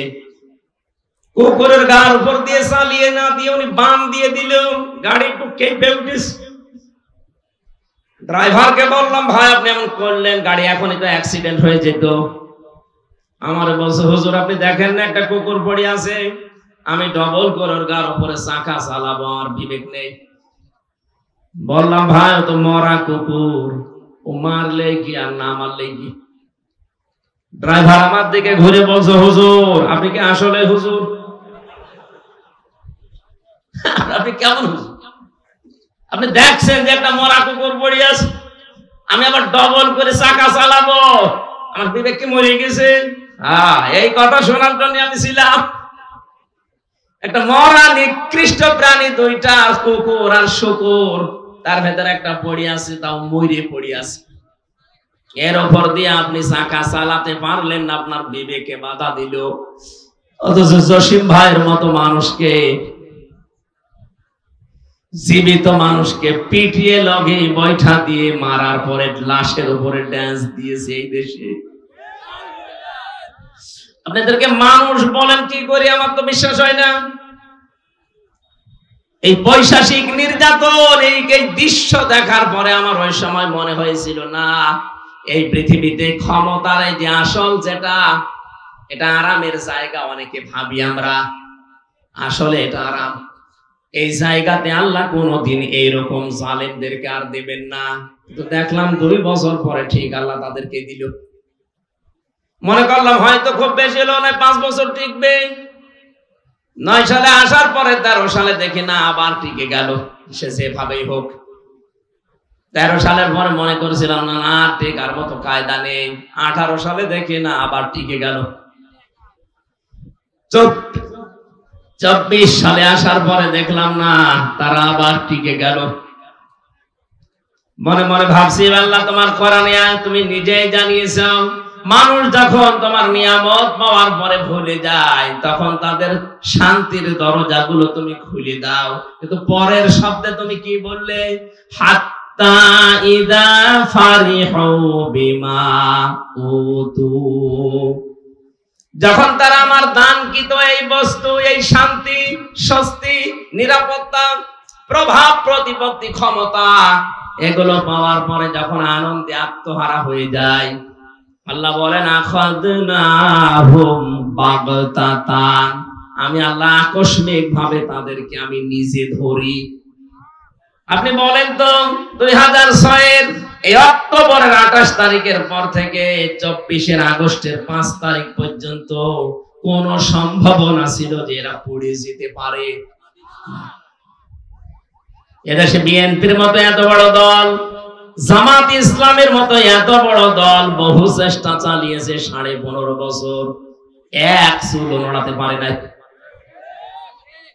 কুকুরের গার উপর দিয়ে চালিয়ে না দিয়ে উনি বাম দিয়ে দিল, গাড়ি একটু কেঁপে উঠেছে। ড্রাইভারকে বললাম, ভাই আপনি এমন করলেন, গাড়ি এখনই তো অ্যাক্সিডেন্ট হয়ে যেত। আমার বলছে, হুজুর আপনি দেখেন না একটা কুকুর পড়ে আছে, আমি ডবল করে ওর গার উপরে চাকা চালাবো, আমার বিবেক নেই। বললাম, ভাই ও তো মরা কুকুর, ও মারলে কি আর না মারলে কি। ড্রাইভার আমার দিকে ঘুরে বলছে, হুজুর আপনি কি আসলে হুজুর? আপনি কেমন হুজুর? আপনি দেখছেন যে একটা মরা কুকুর পড়ে আছে, আমি আবার ডবল করে চাকা চালাবো, আমার বিবেক কি মরে গেছে? এই কথা শোনার জন্য আমি ছিলাম। একটা মরা নিকৃষ্ট প্রাণী, দুইটা কুকুর আর শুকুর, তার ভেতরে একটা পড়ে আছে, তাও মরে পড়ে আছে। এর উপর দিয়ে আপনি চাকা চালাতে পারলেন না, আপনার বিবেকে বাধা দিল। অথচ জসিম ভাইয়ের মতো মানুষকে, জীবিত মানুষকে পিটিয়ে লগে বৈঠা দিয়ে মারার পরে লাশের উপরে ড্যান্স দিয়েছে এই দেশে। আপনাদেরকে মানুষ বলেন কি করি, আমার তো বিশ্বাস হয় না। এই পৈশাচিক নির্যাতন, এই দৃশ্য দেখার পরে আমার ওই সময় মনে হয়েছিল, না এই পৃথিবীতে ক্ষমতার এই যে আসল যেটা, এটা আরামের জায়গা। অনেকে ভাবি আমরা, আসলে এটা আরাম। এই জায়গাতে আল্লাহ কোনদিন এইরকম জালেমদেরকে আর দেবেন না। কিন্তু দেখলাম 2 বছর পরে ঠিক আল্লাহ তাদেরকে দিল। মনে করলাম হয়তো খুব বেশি হলো না, 5 বছর টিকবে। 9 সালে আসার পরে 13 সালে দেখি না আবার টিকে গেল, সে যেভাবেই হোক। 13 সালের পরে মনে করেছিলাম না না টিকার মতো কায়দা নেই। 18 সালে দেখি না আবার টিকে গেল। 24 সালে আসার পরে দেখলাম না, তারা আবার টিকে গেল। মনে মনে ভাবছি, আল্লাহ তোমার কোরআনে তুমি নিজেই জানিয়েছো, মানুষ যখন তোমার নিয়ামত পাওয়ার পরে ভুলে যায়, তখন তাদের শান্তির দরজাগুলো তুমি খুলে দাও। কিন্তু পরের শব্দে তুমি কি বললে? হাত্তা ইদা ফারিহু বিমা উতু, যখন তারা আমার দানকৃত এই বস্তু, এই শান্তি, স্বস্তি, নিরাপত্তা, প্রভাব প্রতিপত্তি, ক্ষমতা, এগুলো পাওয়ার পরে যখন আনন্দে আত্মহারা হয়ে যায়, আল্লাহ বলেন আখাযনাহুম বাগতাতান, আমি আল্লাহ আকস্মিক ভাবে তাদেরকে আমি নিজে ধরি। আপনি বলেন তো 2006 এর এই অক্টোবরের 28 তারিখের পর থেকে 24 আগস্টের 5 তারিখ পর্যন্ত কোন সম্ভাবনা ছিল যে এরা পড়ে যেতে পারে? এদেশে বিএনপির মতো এত বড় দল, জামাত ইসলামের মতো এত বড় দল বহু চেষ্টা চালিয়েছে, 15.5 বছর এক চুল নড়াতে পারে নাই।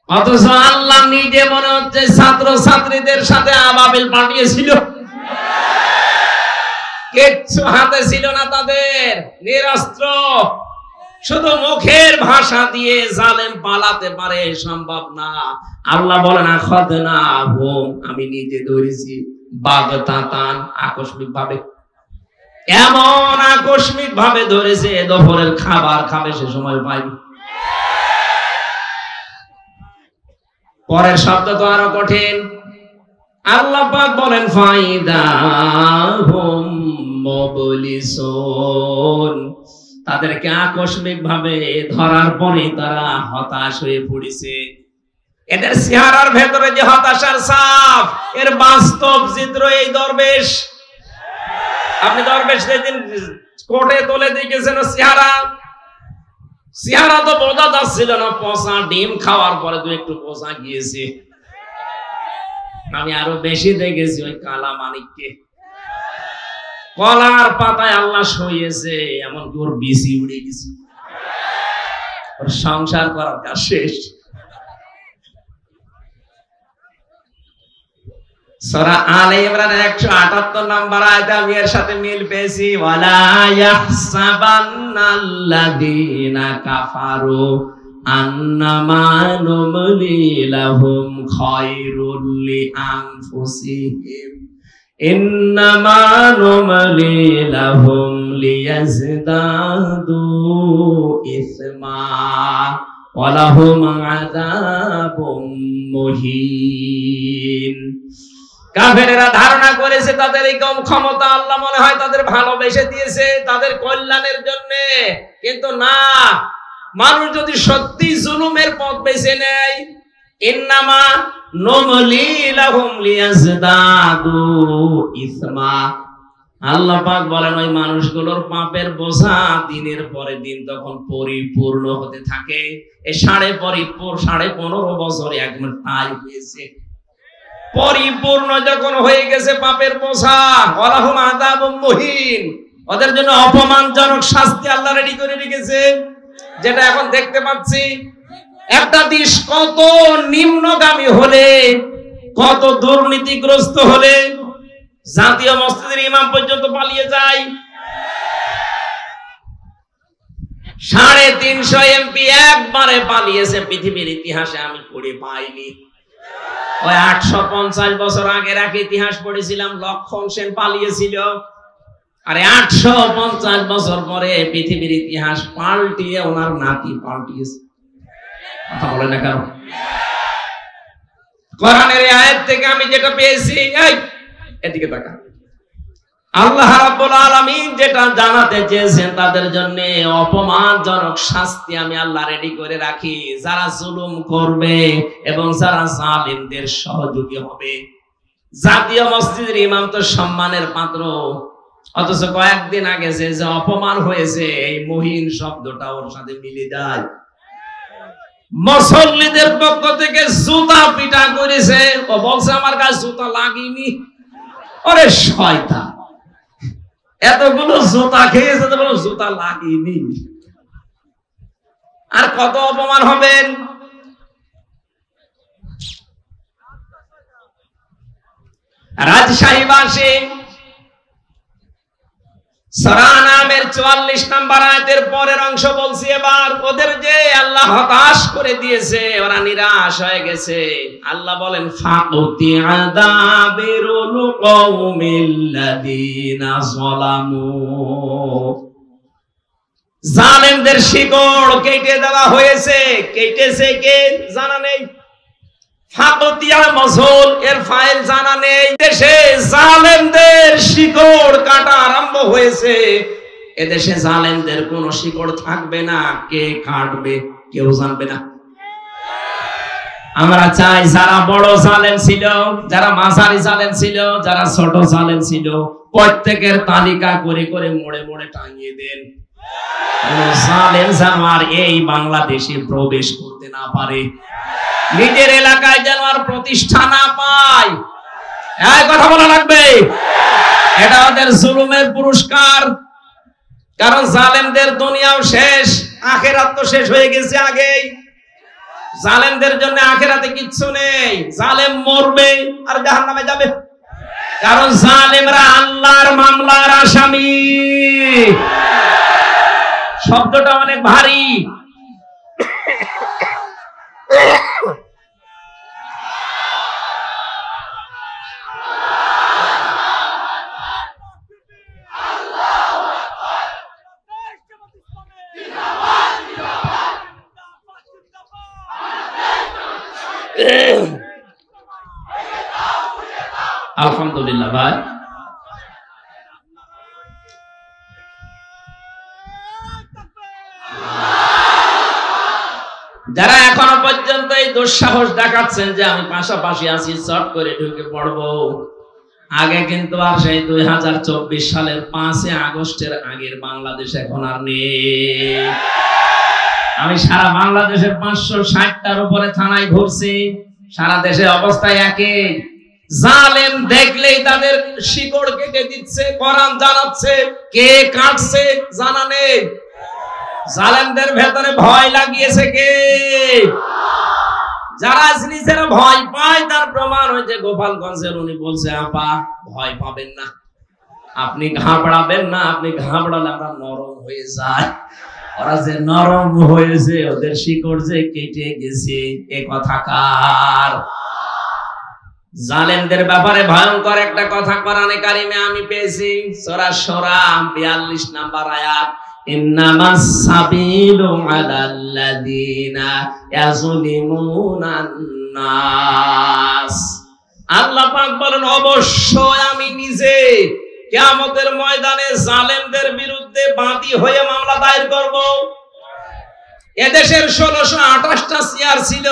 অথচ আল্লাহ নিজে মনে হচ্ছে ছাত্র ছাত্রীদের সাথে আবাবিল পাঠিয়েছিল, কিচ্ছু হাতে ছিল না তাদের, নিরস্ত্র, শুধু মুখের ভাষা দিয়ে জালেম পালাতে পারে, সম্ভব না। আল্লাহ বলেন আখাযনাহুম, আমি নিজে ধরেছি, বাগতাতান, আকস্মিক ভাবে। এমন আকস্মিক ভাবে ধরেছে, দুপুরের খাবার খাবে সে সময় পাইনি। পরের শব্দ তো আরো কঠিন। আল্লাহ পাক বলেন ফাইদাহুম মুবলিসুন, তাদেরকে আকস্মিক ভাবে ধরার পরে তারা হতাশ হয়ে পড়েছে। এদের চেহারার ভেতরে যে হতাশার ছাপ, এর বাস্তব চিত্র এই দরবেশ। আপনি দরবেশ যেদিন কোর্টে তুলে দেখেছেন চেহারা তো বোঝা যাচ্ছিল না, পচা ডিম খাওয়ার পরে তো একটু পচা গিয়েছে। আমি আরো বেশি দেখেছি ওই কালা মানিককে, কলার পাতায় আল্লাহ শুইয়েছে, এমনকি ওর বিসি উড়ে গেছে, ওর সংসার করার কাজ শেষ। সূরা আলে ইমরানের 178 নম্বর আয়াতে আমি এর সাথে মিল পেয়েছি, ওয়ালা ইয়াহসাবান্নাল্লাযীনা কাফারু আন্নামা নুমলি লাহুম খায়রুল লিআনফুসিহিম ইন্নামা নুমলি লাহুম লিয়াজদাদু ইসমা ওয়া লাহুম আযাবুম মুহিন। কাফেরেরা ধারণা করেছে তাদের এই কম ক্ষমতা আল্লাহ মনে হয় তাদের ভালোবেসে দিয়েছে তাদের কল্যাণের জন্য, কিন্তু না, মানুষ যদি সত্যি জুলুমের পথ বেছে নেয়, ইন্নামা নুমলি লাহুম লিয়াজদাদু ইসমা, আল্লাহ পাক বলেন ওই মানুষগুলোর পাপের বোঝা দিনের পরে দিন তখন পরিপূর্ণ হতে থাকে। এই 15.5 বছরে একবার তাই হয়েছে, পরিপূর্ণ যখন হয়ে গেছে পাপের বোঝা, ওয়ালাহুম আযাবুম মুহিন, ওদের জন্য অপমানজনক শাস্তি আল্লাহ রেডি করে রেখেছে, যেটা এখন দেখতে পাচ্ছি। একটা দেশ কত নিম্নগামী হলে, কত দুর্নীতিগ্রস্ত হলে জাতীয় মসজিদের ইমাম পর্যন্ত পালিয়ে যায়। 350 এমপি একবারে পালিয়েছে, পৃথিবীর ইতিহাসে আমি পড়ে পাইনি। ওই 850 বছর আগের এক ইতিহাস পড়েছিলাম, লক্ষণ সেন পালিয়েছিল, আর 850 বছর পরে পৃথিবীর ইতিহাস পাল্টিয়ে ওনার নাতি পাল্টিয়েছে। কথা বলে না কেন? কোরআনের এই আয়াত থেকে আমি যেটা পেয়েছি, এদিকে তাকা, আল্লাহ রাব্বুল আলামিন যেটা জানাতে চেয়েছেন তাদের জন্য অপমানজনক শাস্তি আমি আল্লাহ রেডি করে রাখি, যারা জুলুম করবে এবং যারা জালিমদের সহযোগী হবে। জাতীয় মসজিদের ইমাম তো সম্মানের পাত্র, অথচ কয়েকদিন আগে যে অপমান হয়েছে এই মুহিন শব্দটা ওর সাথে মিলে যায়। মুসল্লিদের পক্ষ থেকে জুতা পিটা করেছে, ও বলছে আমার কাছে জুতা লাগেনি। ওরে শয়তান, এতগুলো জুতা খেয়েছে তো বলো জুতা লাগেনি, আর কত অপমান হবেন। রাজশাহীবাসী সূরা নামের 44 নম্বর আয়াতের পরের অংশ বলছি এবার, ওদের যে আল্লাহ হতাশ করে দিয়েছে, ওরা নিরাশ হয়ে গেছে। আল্লাহ বলেন ফাকুতি আযাবিরুল কওমিল্লাযীনা যালামু, জালেমদের শিকড় কেটে দেওয়া হয়েছে। কেটেছে কে জানা নেই, ফাকুতিয়া মজহুল, এর ফাইল জানা নেই। দেশে জালেমদের শিকড় কাটা আরম্ভ হয়েছে, এদেশে জালেমদের কোনো শিকড় থাকবে না, কে কাটবে কেউ জানবে না। আমরা চাই যারা বড় জালেম ছিল, যারা মাঝারি জালেম ছিল, যারা ছোট জালেম ছিল, প্রত্যেকের তালিকা করে করে মোড়ে মোড়ে টাঙিয়ে দেন। কোন জালেম যেন আর এই বাংলাদেশে প্রবেশ করতে না পারে, নিজের এলাকায় যেন আর প্রতিষ্ঠা না পায়। এই কথা বলা লাগবে, এটা ওদের জুলুমের পুরস্কার। কারণ জালেমদের দুনিয়াও শেষ, আখিরাত তো শেষ হয়ে গেছে আগেই। জালেমদের জন্য আখিরাতে কিচ্ছু নেই, জালেম মরবে আর জাহান্নামে যাবে। কারণ জালেমরা আল্লাহর মামলার আসামি। শব্দটা অনেক ভারী। আলহামদুলিল্লাহ ভাই, যারা এখনো পর্যন্ত এই দুঃসাহস দেখাচ্ছেন যে আমি পাশাপাশি আছি, চট করে ঢুকে পড়বো, আগে কিন্তু আর সেই 2024 সালের 5 আগস্টের আগের বাংলাদেশ এখন আর নেই। আমি সারা বাংলাদেশের 560টার উপরে থানায় ঘুরছি, সারা দেশের অবস্থায় একই। জালেম দেখলেই তাদের শিকড় কেটে দিচ্ছে, কোরআন জানাচ্ছে, কে কাটছে জানা নেই। জালেমদের ভেতরে ভয় লাগিয়েছে কে? যারা নিজেরা ভয় পায় তার প্রমাণ হয়েছে গোপালগঞ্জের উনি বলছে আপা ভয় পাবেন না, আপনি ঘাবড়াবেন না, আপনি ঘাবড়ালে আমরা নরম হয়ে যায়। ওরা যে নরম হয়েছে, ওদের শিকড় যে কেটে গেছে, এ কথা কার? জালেমদের ব্যাপারে ভয়ঙ্কর একটা কথা কোরআনে কারিমে আমি পেয়েছি, সূরা শূরা 42 নম্বর আয়াত, ইন্নামাস সাবিলু আলাল্লাযিনা ইয়াযলিমুনান নাস। আল্লাহ পাক বলেন, অবশ্যই আমি নিজে কিয়ামতের ময়দানে জালেমদের বিরুদ্ধে বাদী হয়ে মামলা দায়ের করব। এদেশের 1628টা চেয়ার ছিল,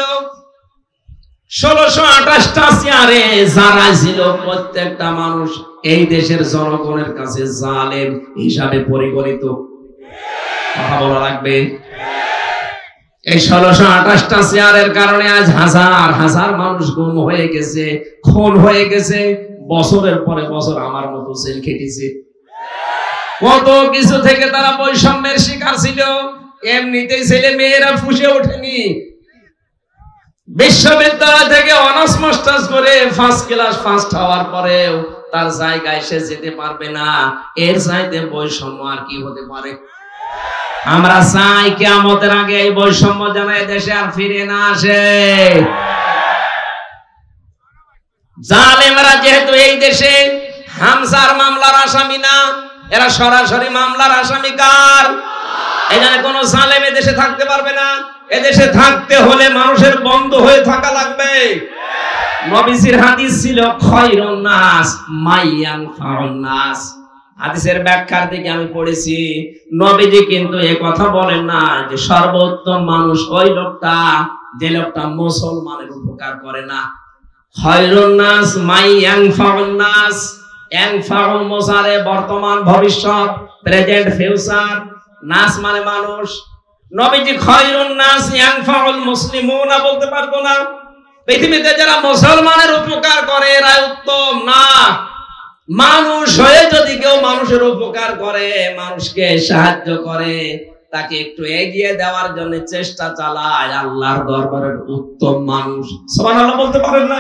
1628টা চেয়ারে যারা ছিল প্রত্যেকটা মানুষ এই দেশের জনগণের কাছে জালেম হিসাবে পরিগণিত। কথা বলা লাগবে। এই 1628টা চেয়ারের কারণে আজ হাজার হাজার মানুষ গুম হয়ে গেছে, খুন হয়ে গেছে, বছরের পরে বছর আমার মতো জেল খেটেছে। কত কিছু থেকে তারা বৈষম্যের শিকার ছিল। এমনিতেই ছেলে মেয়েরা ফুসে ওঠেনি, বিশ্ববিদ্যালয় থেকে অনার্স মাস্টার্স করে ফার্স্ট ক্লাস ফার্স্ট হওয়ার পরেও তার জায়গায় সে যেতে পারবে না। এর চাইতে বৈষম্য আর কি হতে পারে? আমরা চাই কিয়ামতের আগে এই বৈষম্য যেন দেশে আর ফিরে না আসে। জালেমরা যেহেতু এই দেশে হামজার মামলার আসামি না, এরা সরাসরি মামলার আসামি কার? এখানে কোন জালেম এদেশে থাকতে পারবে না। এদেশে থাকতে হলে মানুষের বন্ধ হয়ে থাকা লাগবে। নবীজির হাদিস ছিল খায়রুন নাস মাইয়ানফাউন নাস। হাদিসের ব্যাখ্যার দিকে আমি পড়েছি, নবীজি কিন্তু এই কথা বলেন না যে সর্বোত্তম মানুষ ওই লোকটা যে লোকটা মুসলমানের উপকার করে না। খায়রুন নাস মাইয়ানফাউন নাস, ইয়ানফাউ মুসারে বর্তমান ভবিষ্যৎ, প্রেজেন্ট ফিউচার, নাস মানে মানুষ। নবীজি খায়রুন নাস ইয়ানফাউল মুসলিমুনা বলতে পারতো না? পৃথিবীতে যারা মুসলমানের উপকার করে এরা উত্তম না। মানুষ হয়ে যদি কেউ মানুষের উপকার করে, মানুষকে সাহায্য করে, তাকে একটু এগিয়ে দেওয়ার জন্য চেষ্টা চালায়, আল্লাহর দরবারের উত্তম মানুষ। সুবহানাল্লাহ বলতে পারেন না?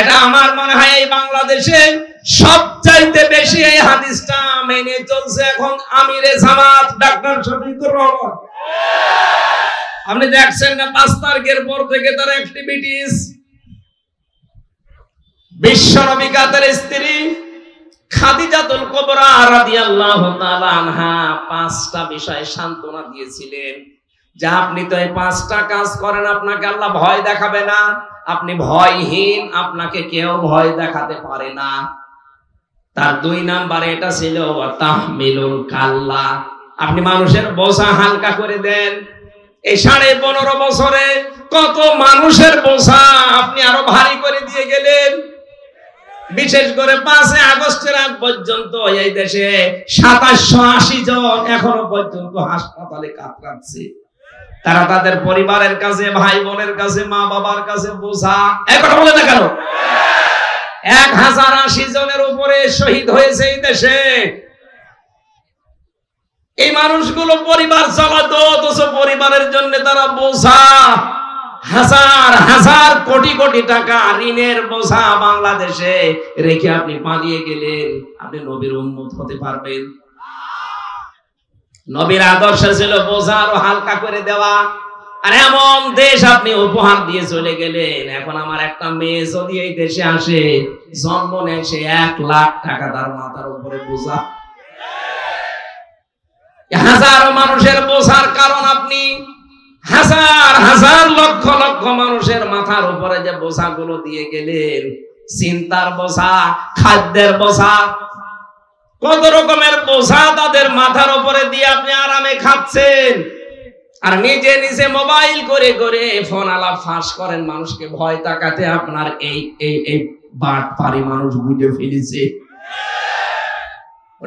এটা আমার মনে হয় এই বাংলাদেশে সবচাইতে বেশি এই হাদিসটা মেনে চলছে এখন আমিরে জামাত ডাক্তার শফিকুর রহমান। আপনি দেখছেন না 5 তারিখের পর থেকে তার অ্যাক্টিভিটিস, বিশ্বনবী কাদের স্ত্রী খাদিজাতুল কুবরা রাদিয়াল্লাহু তাআলা আনহা 5টা বিষয়ে সান্ত্বনা দিয়েছিলেন যে আপনি তো এই 5টা কাজ করেন, আপনাকে আল্লাহ ভয় দেখাবে না, আপনি ভয়হীন, আপনাকে কেউ ভয় দেখাতে পারে না। তার 2 নম্বরে এটা ছিল তাহমিলুল কাল্লা, আপনি মানুষের বোঝা হালকা করে দেন। এই 15.5 বছরে কত মানুষের বোঝা আপনি আরো ভারী করে দিয়ে গেলেন। বিশেষ করে 5 আগস্টের আগ পর্যন্ত এই দেশে 2780 জন এখনো পর্যন্ত হাসপাতালে কাতরাচ্ছে। তারা তাদের পরিবারের কাছে, ভাই বোনের কাছে, মা বাবার কাছে বোঝা। এই কথা বলে না কেন? 1080 জনের উপরে শহীদ হয়েছে এই দেশে। এই মানুষগুলো পরিবার চালাতো, অথচ পরিবারের জন্য তারা বোঝা। হাজার হাজার কোটি কোটি টাকা ঋণের বোঝা বাংলাদেশে রেখে আপনি পালিয়ে গেলেন। আপনি নবীর উম্মত হতে পারবেন? নবীর আদর্শ ছিল বোঝা আরো হালকা করে দেওয়া। আর এমন দেশ আপনি উপহার দিয়ে চলে গেলেন। এখন আমার একটা মেয়ে যদি এই দেশে আসে, জন্ম নেয়, সে 1 লাখ টাকা তার মাথার উপরে বোঝা। হাজারো মানুষের বোঝার কারণ আপনি হাজার হাজার লক্ষ লক্ষ মানুষের মাথার উপরে যে বোঝাগুলো দিয়ে গেলেন, চিন্তার বোঝা, খাদ্যের বোঝা, কত রকমের বোঝা তাদের মাথার উপরে দিয়ে আপনি আরামে খাচ্ছেন। আর নিজে নিজে মোবাইল করে করে ফোন আলাপ ফাঁস করেন মানুষকে ভয় দেখাতে। আপনার এই এই এই বাটপারি মানুষ বুঝে ফেলেছে।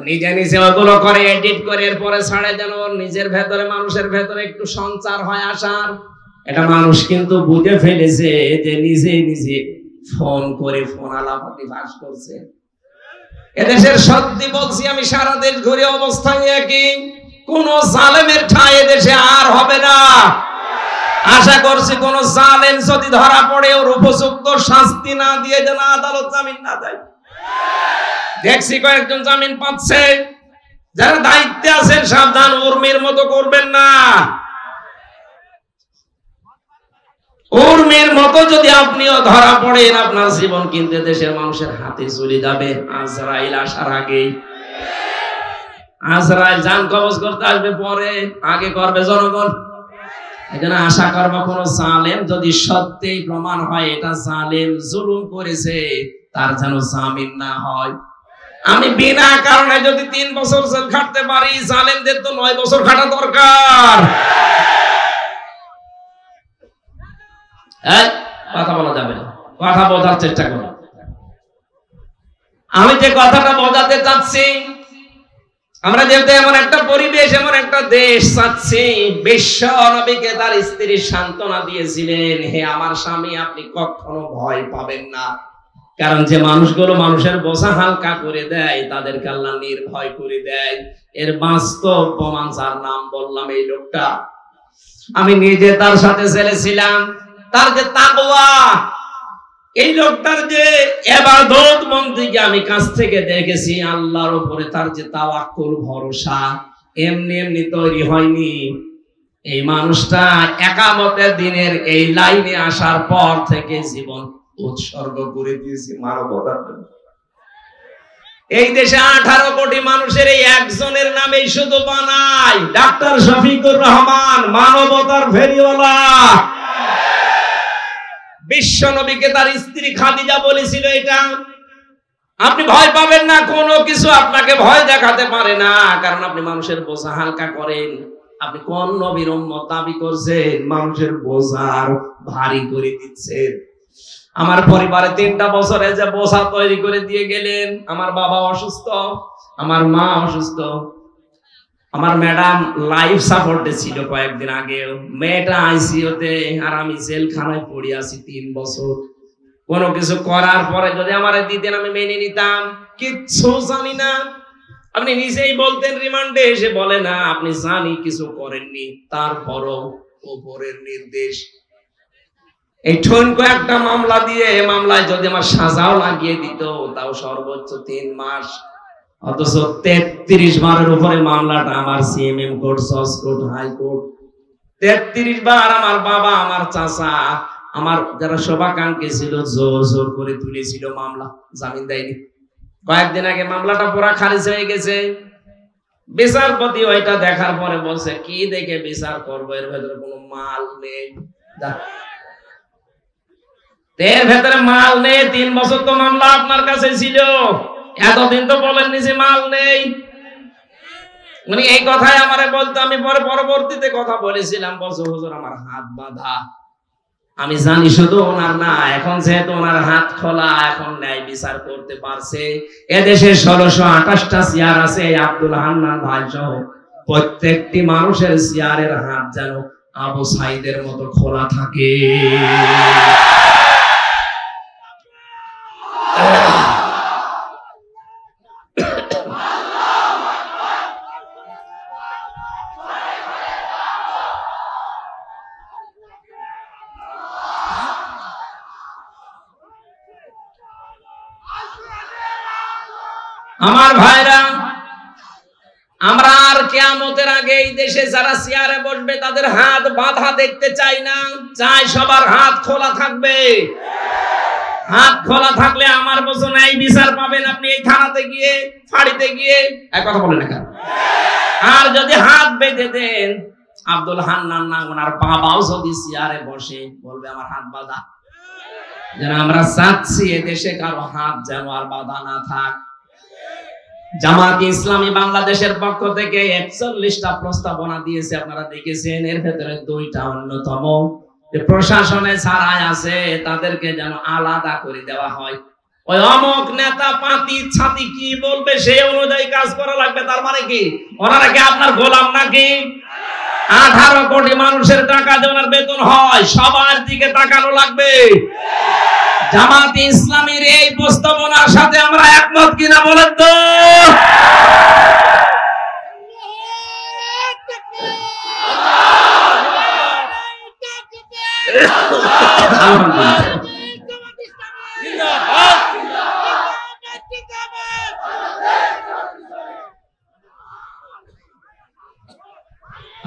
নিজে নিজে ওগুলো করে এডিট করে এরপরে ছাড়ে যেন নিজের ভেতরে, মানুষের ভেতরে একটু সঞ্চার হয় আসার। এটা মানুষ কিন্তু বুঝে ফেলেছে যে নিজে নিজে ফোন করে ফোন আলাপ আপনি ফাঁস করছে। এদেশের সত্যি বলছি আমি, সারা দেশ ঘুরে অবস্থা একই। কোন জালেমের ঠাঁই এদেশে আর হবে না। আশা করছি কোন জালেম যদি ধরা পড়ে ওর উপযুক্ত শাস্তি না দিয়ে যেন আদালত জামিন না দেয়। দেখছি কয়েকজন জামিন পাচ্ছে। যারা দায়িত্বে আছেন সাবধান, উর্মির মতো করবেন না। উর্মির মতো যদি আপনিও ধরা পড়েন, আপনার জীবন কিন্তু দেশের মানুষের হাতে চলে যাবে আজরাইল আসার আগেই। আজরাইল জান কবজ করতে আসবে পরে, আগে করবে জনগণ। এখানে আশা করবো কোন জালেম যদি সত্যিই প্রমাণ হয় এটা জালেম জুলুম করেছে, তার যেন জামিন না হয়। আমি বিনা কারণে যদি 3 বছর জেল খাটতে পারি, জালেমদের তো 9 বছর খাটা দরকার। কথা বলা যাবে না, কথা বোঝার চেষ্টা করো। আমি যে কথাটা বোঝাতে চাচ্ছি, আমরা যেহেতু এমন একটা পরিবেশ, এমন একটা দেশ চাচ্ছি, বিশ্ব নবীকে তার স্ত্রী সান্ত্বনা দিয়েছিলেন, হে আমার স্বামী, আপনি কখনো ভয় পাবেন না, কারণ যে মানুষগুলো মানুষের বোঝা হালকা করে দেয় তাদেরকে আল্লাহ নির্ভয় করে দেয়। এর বাস্তব প্রমাণ যার নাম বললাম, এই লোকটা। আমি নিজে তার সাথে ছিলাম। তার যে তাকওয়া, এই লোকটার যে ইবাদত বন্দেগী আমি কাছ থেকে দেখেছি, আল্লাহর উপরে তার যে তাওয়াক্কুল, ভরসা, এমনি এমনি তৈরি হয়নি। এই মানুষটা একামতের দিনের এই লাইনে আসার পর থেকে জীবন উৎসর্গ করে দিয়েছে মানবতার জন্য। এই দেশে 18 কোটি মানুষের এই একজনের নামে শুধু বানায় ডাক্তার শফিকুর রহমান, মানবতার ফেরিওয়ালা। বিশ্ব নবীকে তার স্ত্রী খাদিজা বলেছিল এটা। আপনি ভয় পাবেন না, কোনো কিছু আপনাকে ভয় দেখাতে পারে না, কারণ আপনি মানুষের বোঝা হালকা করেন। আপনি কোন নবীর উম্মত দাবি করছেন? মানুষের বোঝা ভারী করে দিচ্ছেন। আমার পরিবারে 3টা বছরে যে বোঝা তৈরি করে দিয়ে গেলেন। আমার বাবা অসুস্থ, আমার মা অসুস্থ, আমার ম্যাডাম লাইফ সাপোর্টে ছিল কয়েকদিন আগে, মেয়েটা আইসিইউতে, আর আমি জেলখানায় পড়ে আছি 3 বছর। কোনো কিছু করার পরে যদি আমারে দিতেন আমি মেনে নিতাম, কিচ্ছু জানি না। আপনি নিজেই বলতেন রিমান্ডে এসে, বলে না আপনি জানি কিছু করেননি, তারপরও উপরের নির্দেশ। এই ঠনকো একটা মামলা দিয়ে, মামলায় যদি আমার সাজাও লাগিয়ে দিত, তাও সর্বোচ্চ 3 মাস। অথচ 33 বারের উপরে মামলাটা আমার সিএমএম কোর্ট, জজ কোর্ট, হাইকোর্ট। 33 বার আমার বাবা, আমার চাচা, আমার যারা শুভাকাঙ্ক্ষী ছিল, জোর জোর করে তুলেছিল মামলা, জামিন দেয়নি। কয়েকদিন আগে মামলাটা পুরা খারিজ হয়ে গেছে। বিচারপতি ওইটা দেখার পরে বলছে, কি দেখে বিচার করবো, এর ভেতরে কোনো মাল নেই। এর ভেতরে মাল নেই। 3 বছর তো মামলা আপনার কাছে ছিল, এতদিন তো বলেননি যে মাল নেই। মানে এই কথাই আমারে বলতো। আমি পরে পরবর্তীতে কথা বলেছিলাম, বলছো হুজুর আমার হাত বাঁধা। আমি জানি শুধু ওনার না, এখন যেহেতু ওনার হাত খোলা, এখন ন্যায় বিচার করতে পারছে। এদেশে 1628টা চেয়ার আছে, আব্দুল হান্নান ভাই সহ প্রত্যেকটি মানুষের চেয়ারের হাত যেন আবু সাইদের মতো খোলা থাকে। আমার ভাইরা, আমরা আর কিয়ামতের আগে এই দেশে যারা চেয়ারে বসবে তাদের হাত বাঁধা দেখতে চাই না, চাই সবার হাত খোলা থাকবে। হাত খোলা থাকলে আমার বছর এই বিচার পাবেন আপনি এই থানাতে গিয়ে, ফাঁড়িতে গিয়ে। এক কথা বলেন না। আর যদি হাত বেঁধে দেন, আব্দুল হান্নান না ওনার বাবাও যদি চেয়ারে বসে, বলবে আমার হাত বাঁধা। যেন আমরা চাচ্ছি এদেশে কারো হাত যেন আর বাঁধা না থাক। জামাত ইসলামী বাংলাদেশের পক্ষ থেকে 41টা প্রস্তাবনা দিয়েছে, আপনারা দেখেছেন। এর ভেতরে 2টা অন্যতম, যে প্রশাসনে ছাড়াই আছে তাদেরকে যেন আলাদা করে দেওয়া হয়। ওই অমুক নেতা পাতি ছাতি কি বলবে সেই অনুযায়ী কাজ করা লাগবে। তার মানে কি ওনারা কি আপনার গোলাম নাকি? 18 কোটি মানুষের টাকা দিয়ে ওনার বেতন হয়, সবার দিকে তাকানো লাগবে। জামাত ইসলামীর এই প্রস্তাবনার সাথে আমরা একমত কিনা বলেন তো?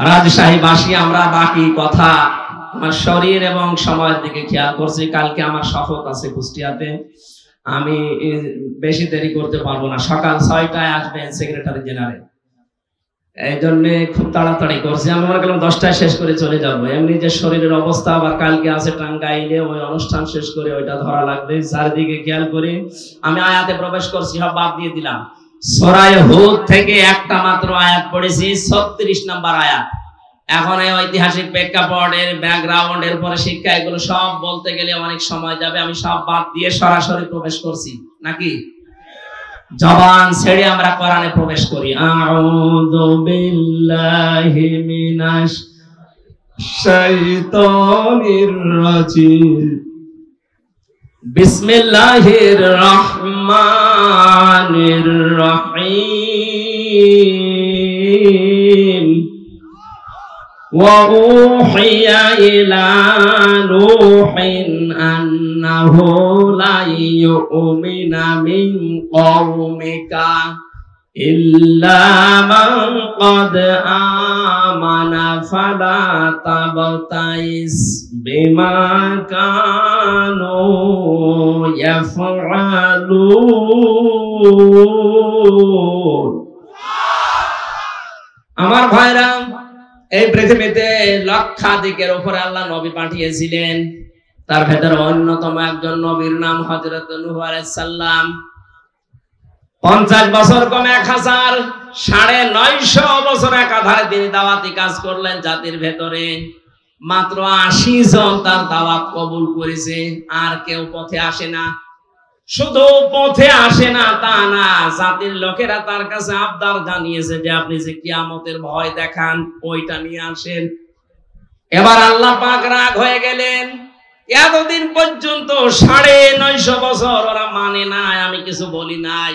রাজশাহীবাসী আমরা বাকি কথা আমার শরীর এবং সময়ের দিকে খেয়াল করছি। কালকে আমার শপথ আছে কুষ্টিয়াতে, আমি বেশি দেরি করতে পারবো না। সকাল 6টায় আসবেন সেক্রেটারি জেনারেল, এই জন্য খুব তাড়াতাড়ি করছি। আমি মনে করলাম 10টায় শেষ করে চলে যাবো। এমনি যে শরীরের অবস্থা, আবার কালকে আছে টাঙ্গাইলে, ওই অনুষ্ঠান শেষ করে ওইটা ধরা লাগবে। চারিদিকে খেয়াল করে আমি আয়াতে প্রবেশ করছি, সব বাদ দিয়ে দিলাম। সূরা হুদ থেকে একটা মাত্র আয়াত পড়েছি, 36 নম্বর আয়াত। এখন এই ঐতিহাসিক প্রেক্ষাপট, এর ব্যাকগ্রাউন্ড, এর পরে শিক্ষা, এগুলো সব বলতে গেলে অনেক সময় যাবে। আমি সব বাদ দিয়ে সরাসরি প্রবেশ করছি, নাকি জবান ছেড়ে আমরা কোরআনে প্রবেশ করি। আউযু বিল্লাহি মিনাশ শাইতানির রাজিম, বিসমিল্লাহির রহমানির রহিম। وَأُوحِيَ إِلَى نُوحٍ أَنَّهُ لَن يُؤْمِنَ مِن قَوْمِكَ إِلَّا مَن قَدْ آمَنَ فَلَا تَبْتَئِسْ بِمَا كَانُوا يَفْعَلُونَ। আমার ভাইরা, এই পৃথিবীতে লক্ষাধিকের উপরে আল্লাহ নবী পাঠিয়েছিলেন। তার ভেতরে অন্যতম একজন নবীর নাম হযরত নূহ আলাইহিস সালাম। 50 বছর কমে 1000, 950 বছর একাধারে তিনি দাওয়াতি কাজ করলেন জাতির ভেতরে। মাত্র 80 জন তার দাওয়াত কবুল করেছে, আর কেউ পথে আসে না। শুধু পথে আসে না তা না, জাতির লোকেরা তার কাছে আবদার জানিয়েছে যে আপনি যে কিয়ামতের ভয় দেখান ওইটা নিয়ে আসেন। এবার আল্লাহ পাক রাগ হয়ে গেলেন। এতদিন পর্যন্ত 950 বছর ওরা মানে নাই, আমি কিছু বলি নাই।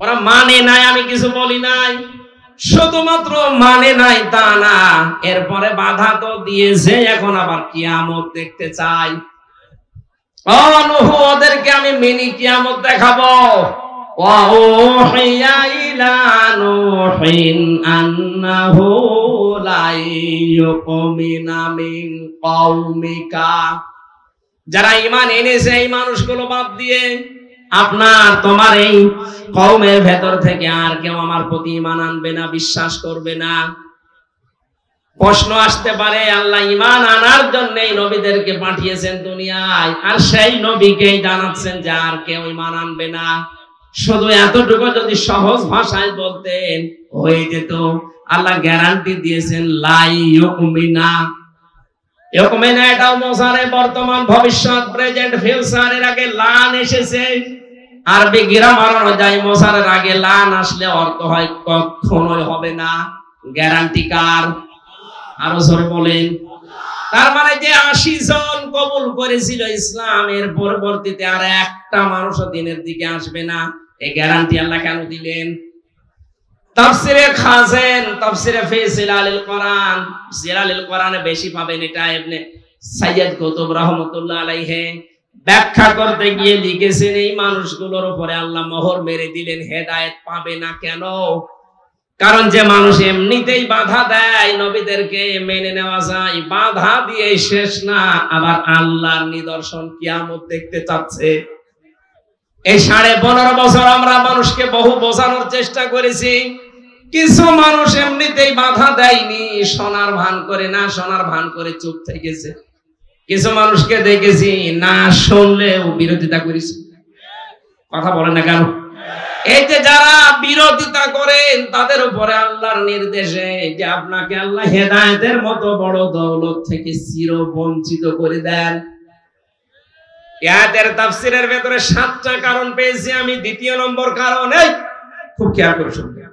ওরা মানে নাই, আমি কিছু বলি নাই। শুধুমাত্র মানে নাই তা না, এরপরে বাধা তো দিয়েছে, এখন আবার কিয়ামত দেখতে চাই। ওদেরকে আমি মিনি কিয়ামত দেখাবো। وَأُوحِيَ إِلَى نُوحٍ أَنَّهُ لَن يُؤْمِنَ مِن قَوْمِكَ। যারা ঈমান এনেছে এই মানুষগুলো বাদ দিয়ে তোমার এই কওমের ভেতর থেকে আর কেউ আমার প্রতি ঈমান আনবে না, বিশ্বাস করবে না। প্রশ্ন আসতে পারে, আল্লাহ ঈমান আনার জন্য এই নবীদেরকে পাঠিয়েছেন দুনিয়ায়, আর সেই নবীকেই জানাচ্ছেন যে আর কেউ ঈমান আনবে না। শুধু এতটুকু যদি সহজ ভাষায় বলতেন হয়ে যেত। আল্লাহ গ্যারান্টি দিয়েছেন লা ইউমিনা। ইউমিনা এটাও মুসারে বর্তমান, ভবিষ্যৎ, প্রেজেন্ট, ফিউচার। এর আগে লান এসেছে। আরবি গ্রামার অনুযায়ী মুসারের আগে লান আসলে অর্থ হয় কখনোই হবে না। গ্যারান্টি কার? আরো জোরে বলেন। তার মানে যে 80 জন কবুল করেছিল ইসলামের, পরবর্তীতে আর একটা মানুষও দিনের দিকে আসবে না, এই গ্যারান্টি আল্লাহ কেন দিলেন? তাফসিরে খাজেন, তাফসিরে ফি জিলালিল কোরআন, জিলালিল কোরআনে বেশি পাবেন এটা। ইবনে সাইয়্যিদ কুতুব রাহমাতুল্লাহ আলাইহি ব্যাখ্যা করতে গিয়ে লিখেছেন এই মানুষগুলোর উপরে আল্লাহ মোহর মেরে দিলেন, হেদায়েত পাবে না। কেন? কারণ যে মানুষ এমনিতেই বাধা দেয় নবীদেরকে মেনে নেওয়া যায়, বাধা দিয়ে শেষ না, আবার আল্লাহর নিদর্শন কিয়ামত দেখতে চাচ্ছে। এই 15.5 বছর আমরা মানুষকে বহু বোঝানোর চেষ্টা করেছি। কিছু মানুষ এমনিতেই বাধা দেয়নি, শোনার ভান করে, না শোনার ভান করে চুপ থেকেছে। কিছু মানুষকে দেখেছি না শুনলেও বিরোধিতা করেছে। কথা বলে না কেন? এই যে যারা বিরোধিতা করেন তাদের উপরে আল্লাহর নির্দেশে যে আপনাকে আল্লাহ হেদায়েতের মতো বড় দৌলত থেকে চির বঞ্চিত করে দেন। আয়াতের তাফসীরের ভেতরে 7টা কারণ পেয়েছি আমি। দ্বিতীয় নম্বর কারণ, এই খুব খেয়াল করে শুনবেন,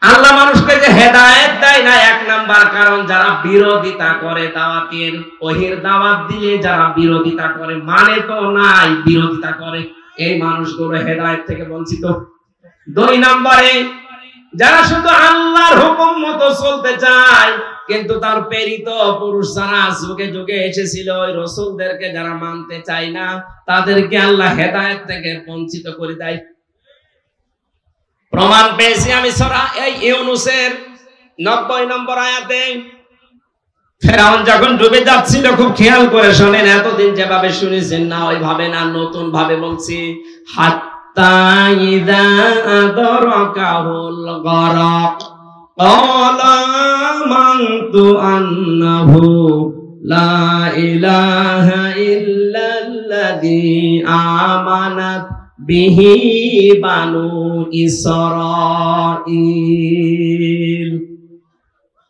আল্লাহ মানুষকে যে হেদায়েত দেয় না, 1 নাম্বার কারণ যারা বিরোধিতা করে দাওয়াতের, ওহির দাওয়াত দিয়ে যারা বিরোধিতা করে, মানে তো নাই, বিরোধিতা করে, এই মানুষগুলো হেদায়েত থেকে বঞ্চিত। 2 নম্বরে যারা শুধু আল্লাহর হুকুম মতো চলতে চায়, কিন্তু তার প্রেরিত পুরুষ যারা যুগে যুগে এসেছিল ওই রাসূলদেরকে যারা মানতে চায় না, তাদেরকে আল্লাহ হেদায়েত থেকে বঞ্চিত করে দেয়। প্রমাণ পেয়েছি আমি সূরা ইউনূসের 90 নম্বর আয়াতে। ফেরাউন যখন ডুবে যাচ্ছিল, খুব খেয়াল করে শোনেন, এতদিন যেভাবে শুনেছেন না ওইভাবে না, নতুন ভাবে বলছি। হাত্তা ইযা আদরাকাহুল গরাক ক্বালা আমানতু আন্নাহু লা ইলাহা ইল্লাল্লাযী আমানাত বিহি বানু ইসরাঈল।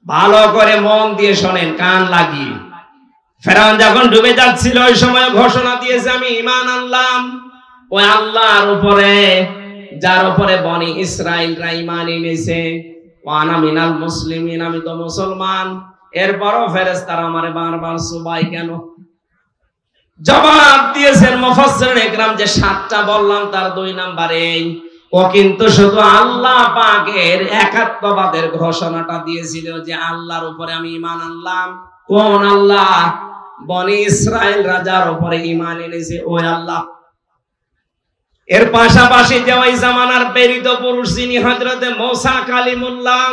ভালো করে মন দিয়ে শোনেন, কান লাগিয়ে। ফেরাউন যখন ডুবে যাচ্ছিল ওই সময় ঘোষণা দিয়েছে, আমি ঈমান আনলাম ওই আল্লাহর উপরে যার উপরে বনি ইসরাঈলরা ঈমান এনেছে। ওয়া আনা মিনাল মুসলিমিন, আমি তো মুসলমান। এরপরও ফেরেশতারা আমারে বারবার সুবাই কেন? জবাব দিয়েছেন মুফাসসিরিন ইকরাম যে 7টা বললাম তার 2 নাম্বারে ও কিন্তু শুধু আল্লাহ পাকের একাত্মবাদের ঘোষণাটা দিয়েছিল যে আল্লাহর উপরে আমি ঈমান আনলাম। কোন আল্লাহ? বনি ইসরাইল রাজার উপরে ঈমান এনেছে ওই আল্লাহ। এর পাশাপাশি যে ওই জামানার প্রেরিত পুরুষ যিনি হযরতে মূসা কালিমুল্লাহ,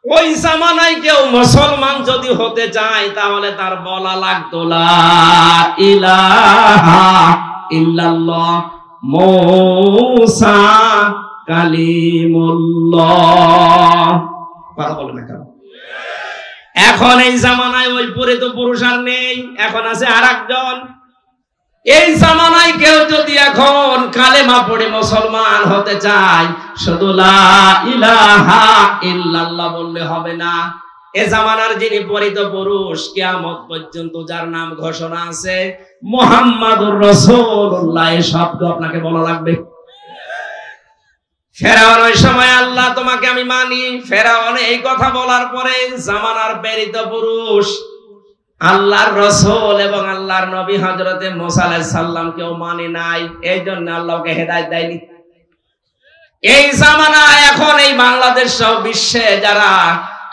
ওই জামানায় কেউ মুসলমান যদি হতে চায় তাহলে তার বলা লাগতো লা ইলাহা ইল্লাল্লাহ মূসা কালিমুল্লাহ। কথা বলেন না কেন? এখন এই জামানায় ওই প্রেরিত পুরুষ আর নেই, এখন আছে আরেকজন। এই জামানায় কেউ যদি এখন কালেমা পড়ে মুসলমান হতে চায়, শুধু লা ইলাহা ইল্লাল্লাহ বললে হবে না। এ জামানার যিনি প্রেরিত পুরুষ, কিয়ামত পর্যন্ত যার নাম ঘোষণা আছে মুহাম্মাদুর রাসূলুল্লাহ, এই শব্দ আপনাকে বলা লাগবে। ফেরাউন ওই সময় আল্লাহ তোমাকে আমি মানি, ফেরাউন এই কথা বলার পরে জামানার প্রেরিত পুরুষ আল্লাহর রাসূল এবং আল্লাহর নবী হযরতে মূসা আলাইহিস সালাম কেউ মানে নাই, এই জন্য আল্লাহকে হেদায়েত দেয়নি। এই জামানায় এখন এই বাংলাদেশ সহ বিশ্বে যারা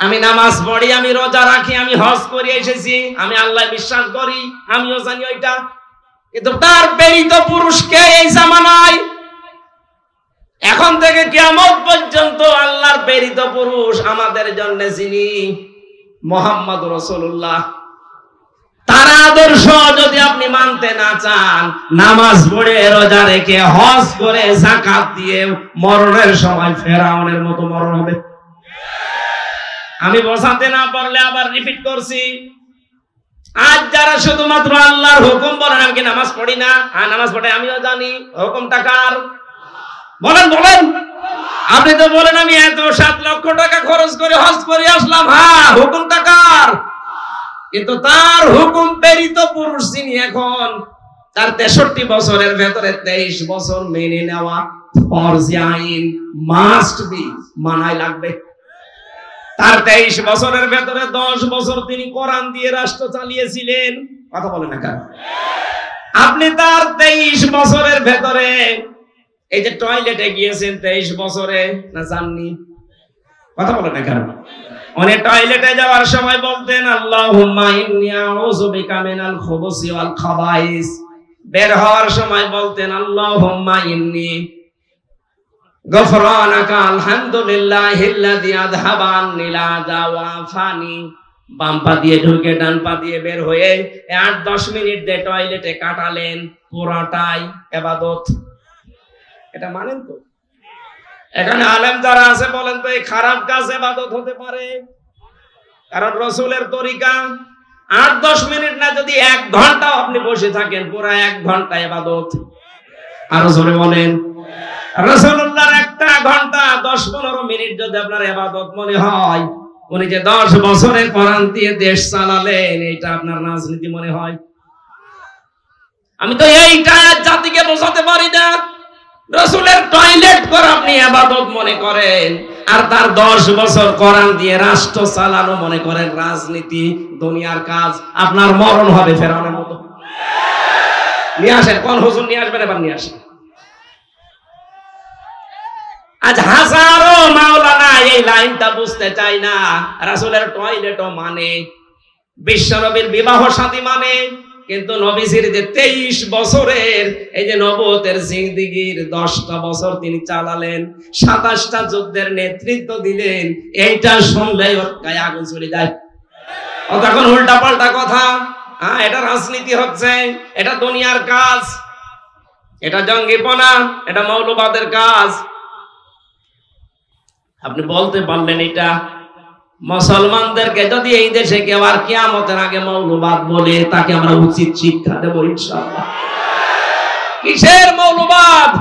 আমি নামাজ পড়ি, আমি রোজা রাখি, আমি হজ করে এসেছি, আমি আল্লাহ বিশ্বাস করি, আমিও জানি ওইটা, কিন্তু তার প্রেরিত পুরুষকে এই জামানায় এখন থেকে কিয়ামত পর্যন্ত আল্লাহর প্রেরিত পুরুষ আমাদের জন্য যিনি মুহাম্মদুর রাসূলুল্লাহ, তার আদর্শ যদি আপনি মানতে না চান, নামাজ পড়ে রোজা রেখে হজ করে যাকাত দিয়ে মরণের সময় ফেরাউনের মতো মরণ হবে। আমি বোঝাতে না পারলে আবার রিপিট করছি, আজ যারা শুধুমাত্র আল্লাহর হুকুম বলেন, আমি কি নামাজ পড়ি না? হ্যাঁ নামাজ পড়ে, আমিও জানি। হুকুমটা কার? বলেন বলেন। আপনি তো বলেন আমি এত 7 লক্ষ টাকা খরচ করে হজ করে আসলাম, হ্যাঁ হুকুমটা কার? কিন্তু তার হুকুম প্রেরিত পুরুষ যিনি এখন তার 63 বছরের ভেতরে 23 বছর মেনে নেওয়া ফরজ আইন, মাস্ট বি, মানাই লাগবে। তার 23 বছরের ভেতরে 10 বছর তিনি কোরআন দিয়ে রাষ্ট্র চালিয়েছিলেন। কথা বলেন না কেন? আপনি তার 23 বছরের ভেতরে এই যে টয়লেটে গিয়েছেন 23 বছরে, না জাননি? কথা বলেন না কেন? উনি টয়লেটে যাওয়ার সময় বলতেন আল্লাহুম্মা ইন্নী আউযু বিকা মিনাল খুবুসি ওয়াল খাবাইস। বের হওয়ার সময় বলতেন আল্লাহুম্মা ইন্নী গফরানাকা আলহামদুলিল্লাহিল্লাযী আযহাবা আন্নিল আযা ওয়া আফানি। বাম পা দিয়ে ঢুকে ডান পা দিয়ে বের হয়ে 8-10 মিনিট দিয়ে টয়লেটে কাটালেন, পুরাটাই ইবাদত। এটা মানেন তো? এখানে আলেম যারা আছে বলেন তো এই খারাপ কাজ ইবাদত হতে পারে? কারণ রাসূলের তরিকা 8-10 মিনিট না, যদি 1 ঘন্টা আপনি বসে থাকেন, পুরো 1 ঘন্টা ইবাদত। আরো জোরে বলেন। রাসূলুল্লাহর 1 ঘন্টা 10-15 মিনিট যদি আপনার ইবাদত মনে হয়, উনি যে 10 বছরে কোরআন দিয়ে দেশ চালালেন এটা আপনার রাজনীতি মনে হয়? আমি তো এইটা জাতিকে বোঝাতে পারি না। রাসূলের টয়লেট করা আপনি ইবাদত মনে করেন, আর তার 10 বছর কোরআন দিয়ে রাষ্ট্র চালানো মনে করেন রাজনীতি, দুনিয়ার কাজ। আপনার মরণ হবে ফেরাউনের মতো। নিয়ে আসেন, কোন হুজুর নিয়ে আসবেন এবার নিয়ে আসেন। আজ হাজারো মাওলানা এই লাইনটা বুঝতে চায় না। রাসূলের টয়লেটও মানে, বিশ্বনবীর বিবাহ শাদী মানে, কিন্তু নবীজির যে 23 বছরের এই যে নবুয়তের জিন্দেগীর 10টা বছর তিনি চালালেন, 27টা যুদ্ধের নেতৃত্ব দিলেন, এইটা শুনলেই ওর গায়ে আগুন চলে যায়। ও তখন উল্টা পাল্টা কথা। হ্যাঁ, এটা রাজনীতি হচ্ছে, এটা দুনিয়ার কাজ, এটা জঙ্গিপনা, এটা মৌলবাদের কাজ। আপনি বলতে পারলেন এটা? মুসলমানদেরকে যদি এই দেশে কেউ আর কিয়ামতের আগে মৌলবাদ বলে, তাকে আমরা উচিত শিক্ষা দেব ইনশাআল্লাহ। কিসের মৌলবাদ?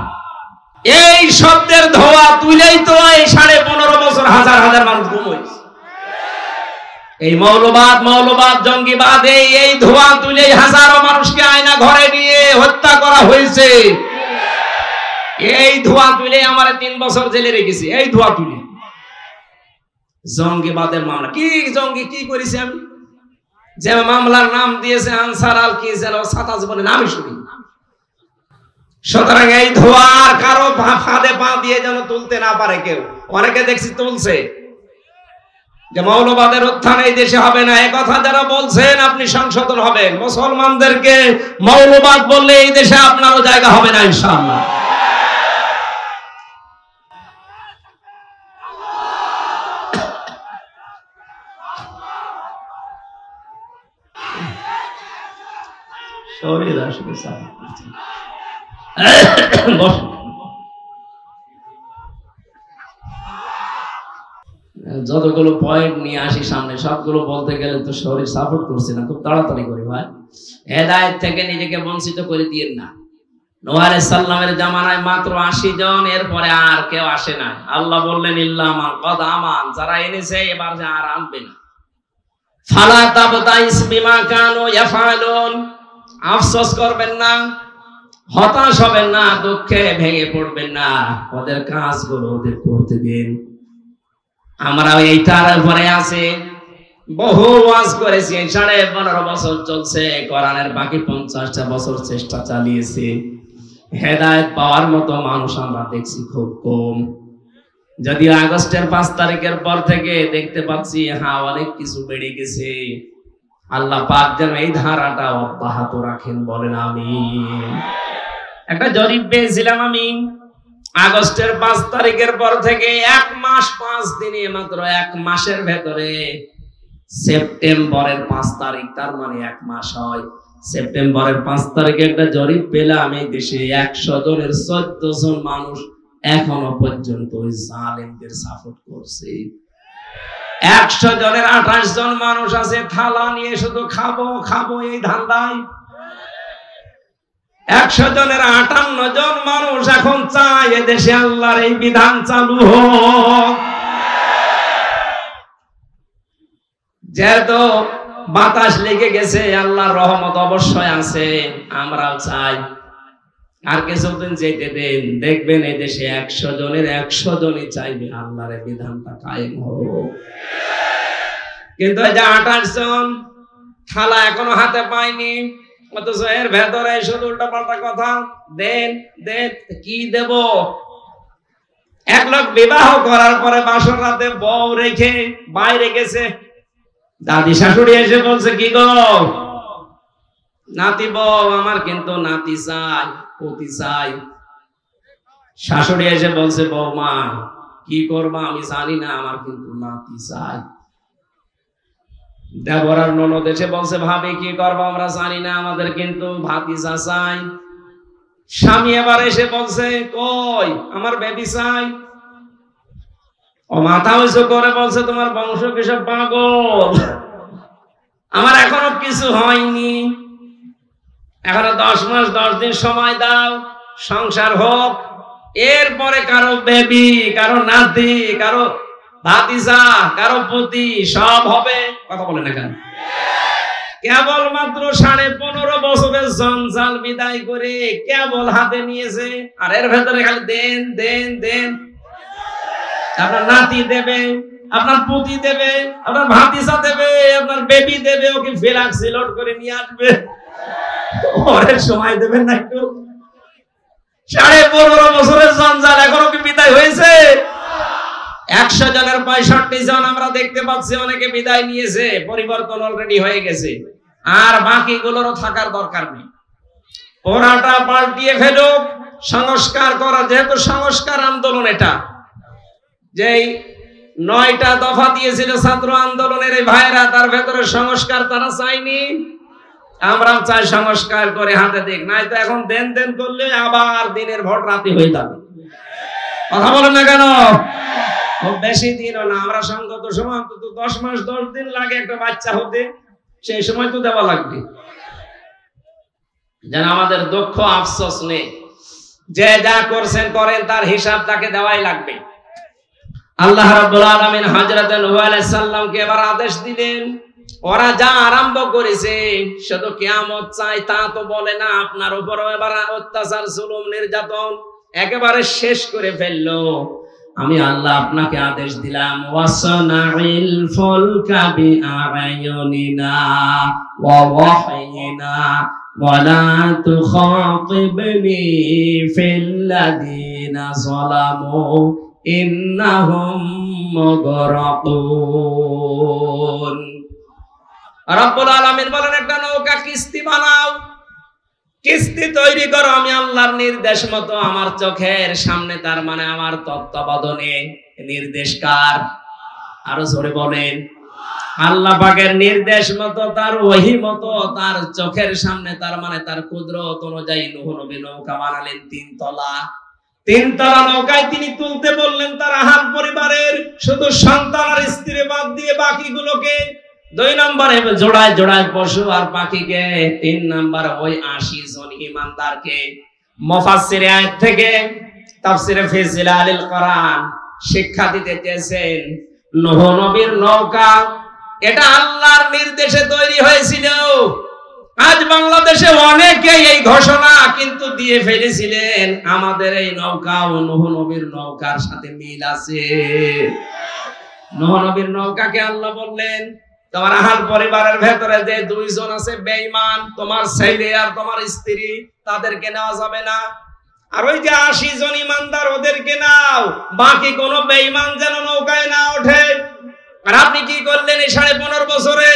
এই শব্দের ধোয়া তুলেই তো এই 15.5 বছর হাজার হাজার মানুষ গুম হয়েছে। এই মৌলবাদ, মৌলবাদ, জঙ্গিবাদ, এই ধোয়া তুলেই হাজারো মানুষকে আয়না ঘরে নিয়ে হত্যা করা হয়েছে। এই ধোয়া তুলে আমার 3 বছর জেলে রেখেছি, এই ধোয়া তুলে। জঙ্গিবাদের মামলা, কি জঙ্গি কি করেছি আমি? যে মামলার নাম দিয়েছে আনসার আল কি যেন সাতাজ বলে নামই শুনি। সুতরাং এই ধোয়ার কারো ফাঁদে পা দিয়ে যেন তুলতে না পারে কেউ। অনেকে দেখছি তুলছে যে মৌলবাদের উত্থান এই দেশে হবে না, এ কথা যারা বলছেন আপনি সংশোধন হবেন। মুসলমানদেরকে মৌলবাদ বললে এই দেশে আপনারও জায়গা হবে না ইনশাআল্লাহ। শরীর আসলে যতগুলো পয়েন্ট নিয়ে আসি সামনে, সবগুলো বলতে গেলে তো শরীর সাপোর্ট করছে না, খুব তাড়াতাড়ি করি ভাই। হেদায়েত থেকে নিজেকে বঞ্চিত করে দিয়েন না। নূহ আলাইহিস সালামের জামানায় মাত্র 80 জন, এরপরে আর কেউ আসে না। আল্লাহ বললেন ইল্লা মান কদ আমান, যারা এনেছে এবার যে আর আনবে না। ফালা তাবতাইস বিমা কানু ইয়াফালুন, আফসোস করবেন না, হতাশ হবেন না, দুঃখে ভেঙে পড়বেন না, ওদের কাজগুলো ওদের করতে দিন। আমরা এইটার উপরে আছে, বহু ওয়াজ করেছি, 15.5 বছর চলছে, কোরআনের বাকি 50টা বছর চেষ্টা চালিয়েছি। হেদায়েত পাওয়ার মতো মানুষ আমরা দেখছি খুব কম। যদিও আগস্টের 5 তারিখের পর থেকে দেখতে পাচ্ছি হ্যাঁ অনেক কিছু বেড়ে গেছে। আল্লাহ পাক যেন এই ধারাটা অব্যাহত রাখেন, বলেন আমিন। একটা জরিপ পেয়েছিলাম আমি, আগস্টের 5 তারিখের পর থেকে 1 মাস 5 দিনে, মাত্র 1 মাসের ভেতরে সেপ্টেম্বরের 5 তারিখ, তার মানে 1 মাস হয়। সেপ্টেম্বরের 5 তারিখে একটা জরিপ পেলাম, এই দেশে 100 জনের 14 জন মানুষ এখনো পর্যন্ত ওই জালেমদের সাপোর্ট করছে। 100 জনের 28 জন মানুষ আছে থালা নিয়ে শুধু খাবো খাবো এই ধান্দায়। 100 জনের 58 জন মানুষ এখন চায় এদেশে আল্লাহর এই বিধান চালু হোক। যেহেতু বাতাস লেগে গেছে, আল্লাহর রহমত অবশ্যই আছে, আমরাও চাই। আর কিছুদিন যেতে দেন, দেখবেন এই দেশে 100 জনের 100 জনই চাইবে আল্লাহর এই বিধানটা কায়েম হোক। কিন্তু এই যে 28 জন থালা এখনো হাতে পায়নি, অথচ এর ভেতরে শুধু উল্টা পাল্টা কথা। দেন দেন, কি দেব? 1 লোক বিবাহ করার পরে বাসর রাতে বউ রেখে বাইরে গেছে, দাদি শাশুড়ি এসে বলছে কি গো নাতি বউ, আমার কিন্তু নাতি চাই, পতি চাই। শাশুড়ি এসে বলছে বৌমা কি করবা আমি জানি না, আমার কিন্তু নাতি চাই। দেবর আর ননদ এসে বলছে ভাবি কি করবো আমরা জানি না, আমাদের কিন্তু ভাতিজা চাই। স্বামী এবার এসে বলছে কই আমার বেবি চাই। ও মাথা উঁচু করে বলছে তোমার বংশ কিসব পাগল, আমার এখনো কিছু হয়নি, এখনো 10 মাস 10 দিন সময় দাও, সংসার হোক, এরপরে কারো বেবি, কারো নাতি, কারো ভাতিজা, কারো পতি সব হবে। কথা বলে না কেন? কেবলমাত্র 15.5 বছরের জঞ্জাল বিদায় করে কেবল হাতে নিয়েছে, আর এর ভেতরে খালি দেন দেন দেন। আপনার নাতি দেবে, আপনার পুতি দেবে, আপনার ভাতিজা দেবে, আপনার বেবি দেবে, ওকে ফ্লাক্স লোড করে নিয়ে আসবে। ওরে সময় দেবেন না একটু? 15.5 বছরের জঞ্জাল এখনো কি বিদায় হয়েছে? 100 জনের 65 জন আমরা দেখতে পাচ্ছি অনেকে বিদায় নিয়েছে, পরিবর্তন অলরেডি হয়ে গেছে, আর বাকিগুলোরও থাকার দরকার নেই। ওরাটা পাল্টিয়ে ফেলুক, সংস্কার করা, যেহেতু সংস্কার আন্দোলন, এটা যে 9টা দফা দিয়েছিল ছাত্র আন্দোলনের এই ভাইরা, তার ভেতরে সংস্কার তারা চাইনি। আমরাও চাই সংস্কার করে হাতে দিক, নাই তো এখন দেন দেন করলে আবার দিনের ভোট রাতে হয়ে যাবে। কথা বলেন না কেন? খুব বেশি দিনও না, আমরা সংগত সময় অন্তত 10 মাস 10 দিন লাগে একটা বাচ্চা হতে, সেই সময় তো দেওয়া লাগবে। যেন আমাদের দুঃখ আফসোস নেই, যে যা করছেন করেন, তার হিসাব তাকে দেওয়াই লাগবে। আল্লাহ রাব্বুল আলামিন হযরত নূহ আলাইহিস সালামকে এবার আদেশ দিলেন, ওরা যা আরম্ভ করেছে শুধু কিয়ামত চাই তা তো বলে না, আপনার উপরও এবার অত্যাচার জুলুম নির্যাতন একেবারে শেষ করে ফেললো। আমি আল্লাহ আপনাকে আদেশ দিলাম, ওয়াসনাইল ফুলকা বিআয়ুনিনা ওয়া ওয়াহয়িনা ওয়ালা তুখাতিবনি ফিল্লাযিনা যালামু ইন্নাহুম মুগরাকুন। রব্বুল আলামিন বলেন, একটা নৌকা কিস্তি বানাও, কিস্তি তৈরি করো, আমি আল্লাহর নির্দেশ মতো, আমার চোখের সামনে, তার মানে আমার তত্ত্বাবধানে। নির্দেশ কার? আরো জোরে বলেন। আল্লাহ পাকের নির্দেশ মতো, তার ওহী মতো, তার চোখের সামনে, তার মানে তার কুদরত অনুযায়ী নূহ নবী নৌকা বানালেন 3 তলা। 3 তলা নৌকায় তিনি তুলতে বললেন তার আহার পরিবারের শুধু সন্তান আর স্ত্রী বাদ দিয়ে বাকিগুলোকে। 2 নম্বরে জোড়ায় জোড়ায় পশু আর পাখিকে। 3 নম্বর ওই 80 জন ঈমানদারকে। মুফাসসিরে আয়াত থেকে তাফসিরে ফি জিলালিল কোরআন শিক্ষা দিতে চেয়েছেন, নূহ নবীর নৌকা এটা আল্লাহর নির্দেশে তৈরি হয়েছিল। আজ বাংলাদেশে অনেকে এই ঘোষণা কিন্তু দিয়ে ফেলেছিলেন, আমাদের এই নৌকা ও নূহ নবীর নৌকার সাথে মিল আছে। নূহ নবীর নৌকাকে আল্লাহ বললেন, তোমার আহাল পরিবারের ভেতরে যে 2 জন আছে বেঈমান, তোমার ছেলে আর তোমার স্ত্রী, তাদেরকে নেওয়া যাবে না। আর ওই যে 80 জন ঈমানদার, ওদেরকে নাও, বাকি কোনো বেঈমান যেন নৌকায় না ওঠে। আর আপনি কি করলেন এই 15.5 বছরে?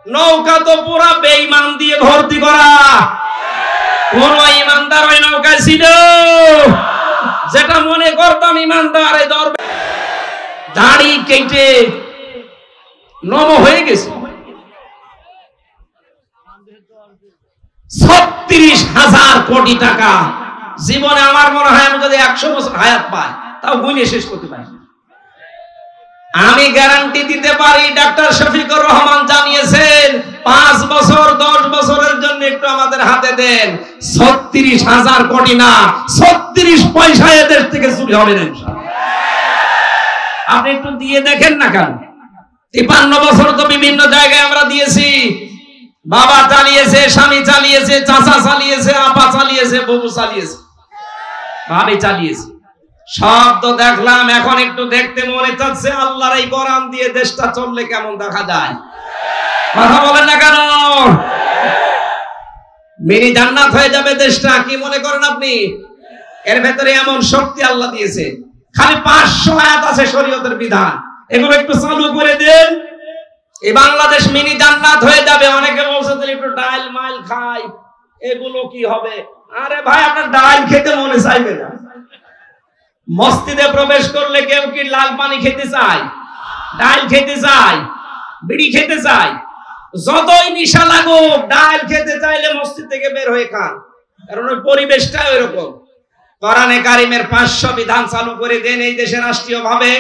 নৌকা তো পুরা বেঈমান দিয়ে ভর্তি করা। কোন ঈমানদার ওই নৌকায় ছিল? যেটা মনে করতাম ঈমানদার, এই দাড়ি কেটে নম হয়ে গেছে। 36,000 কোটি টাকা। জীবনে আমার মনে হয় আমি যদি 100 বছর হায়াত পাই, তাও গুণে শেষ করতে পারি। আমি গ্যারান্টি দিতে পারি, ডাক্তার শফিকুর রহমান জানিয়েছেন 5 বছর 10 বছরের জন্য একটু আমাদের হাতে দেন, 36,000 কোটি না, 36 পয়সা এদের থেকে চুরি হবে না ইনশাআল্লাহ। আপনি একটু দিয়ে দেখেন না কেন? 53 বছর তো বিভিন্ন জায়গায় আমরা দিয়েছি। বাবা চালিয়েছে, স্বামী চালিয়েছে, চাচা চালিয়েছে, আপা চালিয়েছে, বউ চালিয়েছে, ভাবি চালিয়েছে, সব তো দেখলাম। এখন একটু দেখতে মনে চাচ্ছে আল্লাহর এই কোরআন দিয়ে দেশটা চললে কেমন দেখা যায়। কথা বলেন না কেন? মিনি জান্নাত হয়ে যাবে দেশটা, কি মনে করেন আপনি? এর ভেতরে এমন শক্তি আল্লাহ দিয়েছে। খালি 500 আয়াত আছে শরীয়তের বিধান, এগুলো একটু চালু করে দেন, এই বাংলাদেশ মিনি জান্নাত হয়ে যাবে। অনেকে বলছে একটু ডাল মাইল খাই, এগুলো কি হবে? আরে ভাই, আপনার ডাল খেতে মনে চাইবে না। মসজিদে প্রবেশ করলে কেউ কি লাল পানি খেতে চায়? ডাল খেতে চায়? বিড়ি খেতে চায়? যতই নিশা লাগুক, ডাল খেতে চাইলে মসজিদ থেকে বের হয়ে খান, কারণ ওই পরিবেশটা ওইরকম। কোরআনে কারিমের 500 বিধান চালু করে দেন এই দেশে রাষ্ট্রীয় ভাবে,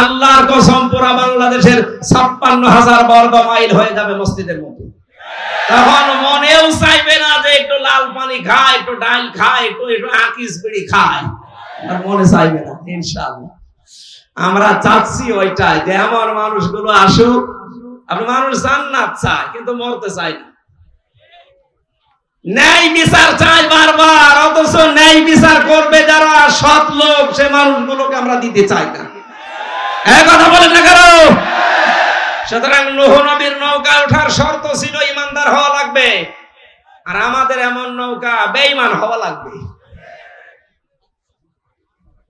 আল্লাহর কসম পুরা বাংলাদেশের 56,000 বর্গ মাইল হয়ে যাবে মসজিদের মতো। তখন মনেও চাইবে না যে একটু লাল পানি খায়, একটু ডাল খায়, একটু আকিস বিড়ি খায়, আর মনে চাইবে না ইনশাআল্লাহ। আমরা চাচ্ছি ওইটাই, যে আমার মানুষগুলো আসুক। আপনি মানুষ জান্নাত চায় কিন্তু মরতে চায় না, ন্যায় বিচার চায় বারবার, অথচ ন্যায় বিচার করবে যারা সৎ লোক, সে মানুষগুলোকে আমরা দিতে চাই না। কথা বলেন না কেন? সুতরাং নূহ নবীর নৌকা ওঠার শর্ত ছিল ঈমানদার হওয়া লাগবে, আর আমাদের এমন নৌকা বেঈমান হওয়া লাগবে।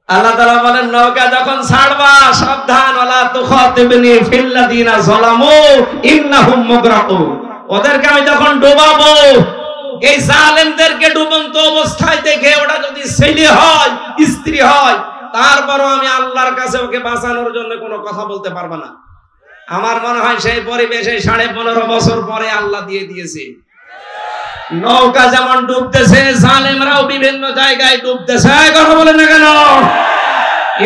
আল্লাহ তাআলা বলেন, নৌকা যখন ছাড়বা সাবধান, ওয়ালা তুখাতিবনি ফিল্লাযিনা যালামু ইন্নাহুম মুগরাকুন। ওদেরকে আমি যখন ডুবাবো, এই জালেমদেরকে ডুবন্ত অবস্থায় দেখে, ওটা যদি ছেলে হয়, স্ত্রী হয়, তারপরও আমি আল্লাহর কাছে ওকে বাঁচানোর জন্য কোনো কথা বলতে পারবো না। আমার মনে হয় সেই পরিবেশে 15.5 বছর পরে আল্লাহ দিয়ে দিয়েছে। নৌকা যেমন ডুবতেছে, জালেমরাও বিভিন্ন জায়গায় ডুবতেছে। কথা বলেন না কেন?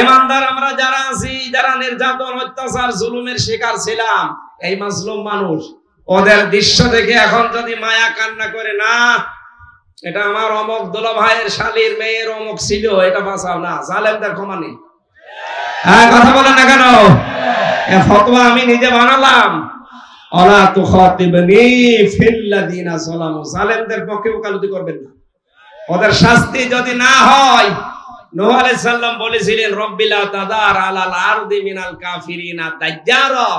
ইমানদার আমরা যারা আছি, যারা নির্যাতন, অত্যাচার, জুলুমের শিকার ছিলাম, এই মাজলুম মানুষ, ওদের দৃশ্য দেখে এখন যদি মায়া কান্না করে, না এটা আমার অমুক দুলা ভাইয়ের শালীর মেয়ের অমুক ছিল, এটা বাঁচাও না, জালেমদের ক্ষমা নেই। হ্যাঁ, কথা বলেন না কেন? ফতোয়া আমি নিজে বানালাম, ওয়ালা তুখাতিবনি ফিল্লাযিনা যালামু, জালেমদের পক্ষে ওকালতি করবেন না। ওদের শাস্তি যদি না হয়, নূহ আলাইহিস সালাম বলেছিলেন রব্বিলা তাদার আলাল আরদি মিনাল কাফিরিনা দাজ্জারা,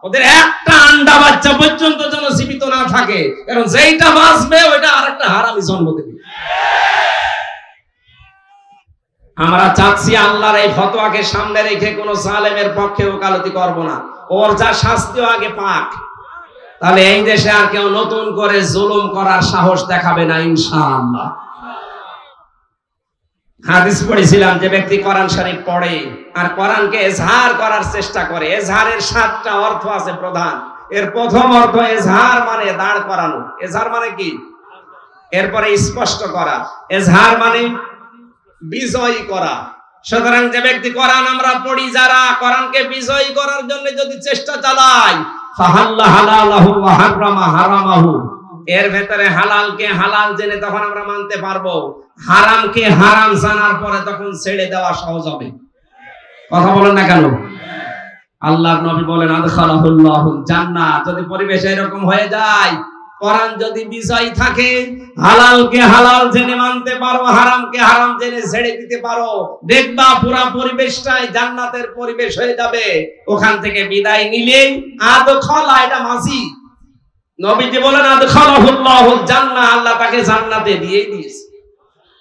ওদের একটা আন্ডা বাচ্চা পর্যন্ত যেন জীবিত না থাকে, কারণ যেইটা বাঁচবে ওইটা আরেকটা হারামি জন্ম দেবে। আমরা চাচ্ছি আল্লাহর এই ফতোয়াকে সামনে রেখে কোন জালেমের পক্ষে ওকালতি করব না, ওর যা শাস্তিও আগে পাক, তাহলে এই দেশে আর কেউ নতুন করে জুলুম করার সাহস দেখাবে না ইনশাআল্লাহ। হাদিস পড়েছিলাম, যে ব্যক্তি কোরআন শরীফ পড়ে আর কোরআনকে এজহার করার চেষ্টা করে, এজহারের 7টা অর্থ আছে প্রধান। এর প্রথম অর্থ এজহার মানে দাঁড় করানো। এজহার মানে কি? এরপরে স্পষ্ট করা। এজহার মানে বিজয়ী করা। সুতরাং যে ব্যক্তি কোরআন আমরা পড়ি, যারা কোরআনকে বিজয়ী করার জন্য যদি চেষ্টা চালাই, ফাহাল্লা হালালাহু ওয়া হারামা হারামাহু, এর ভেতরে হালালকে হালাল জেনে তখন আমরা মানতে পারবো, হারামকে হারাম জানার পরে তখন ছেড়ে দেওয়া সহজ হবে। কথা বলেন না কেন? আল্লাহর নবী বলেন আদখালাহুল্লাহুল জান্নাহ। যদি পরিবেশ এরকম হয়ে যায়, কোরআন যদি বিজয়ী থাকে, হালালকে হালাল জেনে মানতে পারো, হারামকে হারাম জেনে ছেড়ে দিতে পারো, দেখবা পুরা পরিবেশটাই জান্নাতের পরিবেশ হয়ে যাবে। ওখান থেকে বিদায় নিলেই আদখালা, এটা মাঝি, নবীজি বলেন আদখালাহুল্লাহুল জান্নাহ, আল্লাহ তাকে জান্নাতে দিয়ে দিয়েছে।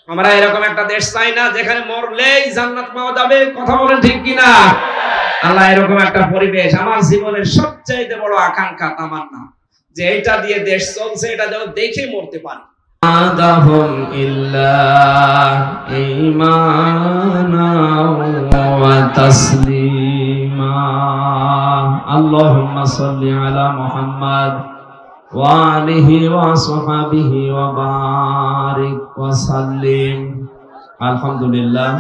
আমরা এরকম একটা দেশ চাই না যেখানে মরলেই জান্নাত পাওয়া যাবে। কথা বলেন ঠিক কিনা? আল্লাহ এরকম একটা পরিবেশ, আমার জীবনের সবচেয়ে বড় আকাঙ্ক্ষা, তামান্না, যে এটা দিয়ে দেশ চলছে এটা যেন দেখে মরতে পারি। আদাহুম ইল্লা ঈমানা ওয়া তাসলিমা। আল্লাহুম্মা সাল্লি আলা মুহাম্মাদ ওয়া আলিহি ওয়া সাহবিহি ওয়া বারিক ওয়া সাল্লিম। আলহামদুলিল্লাহ,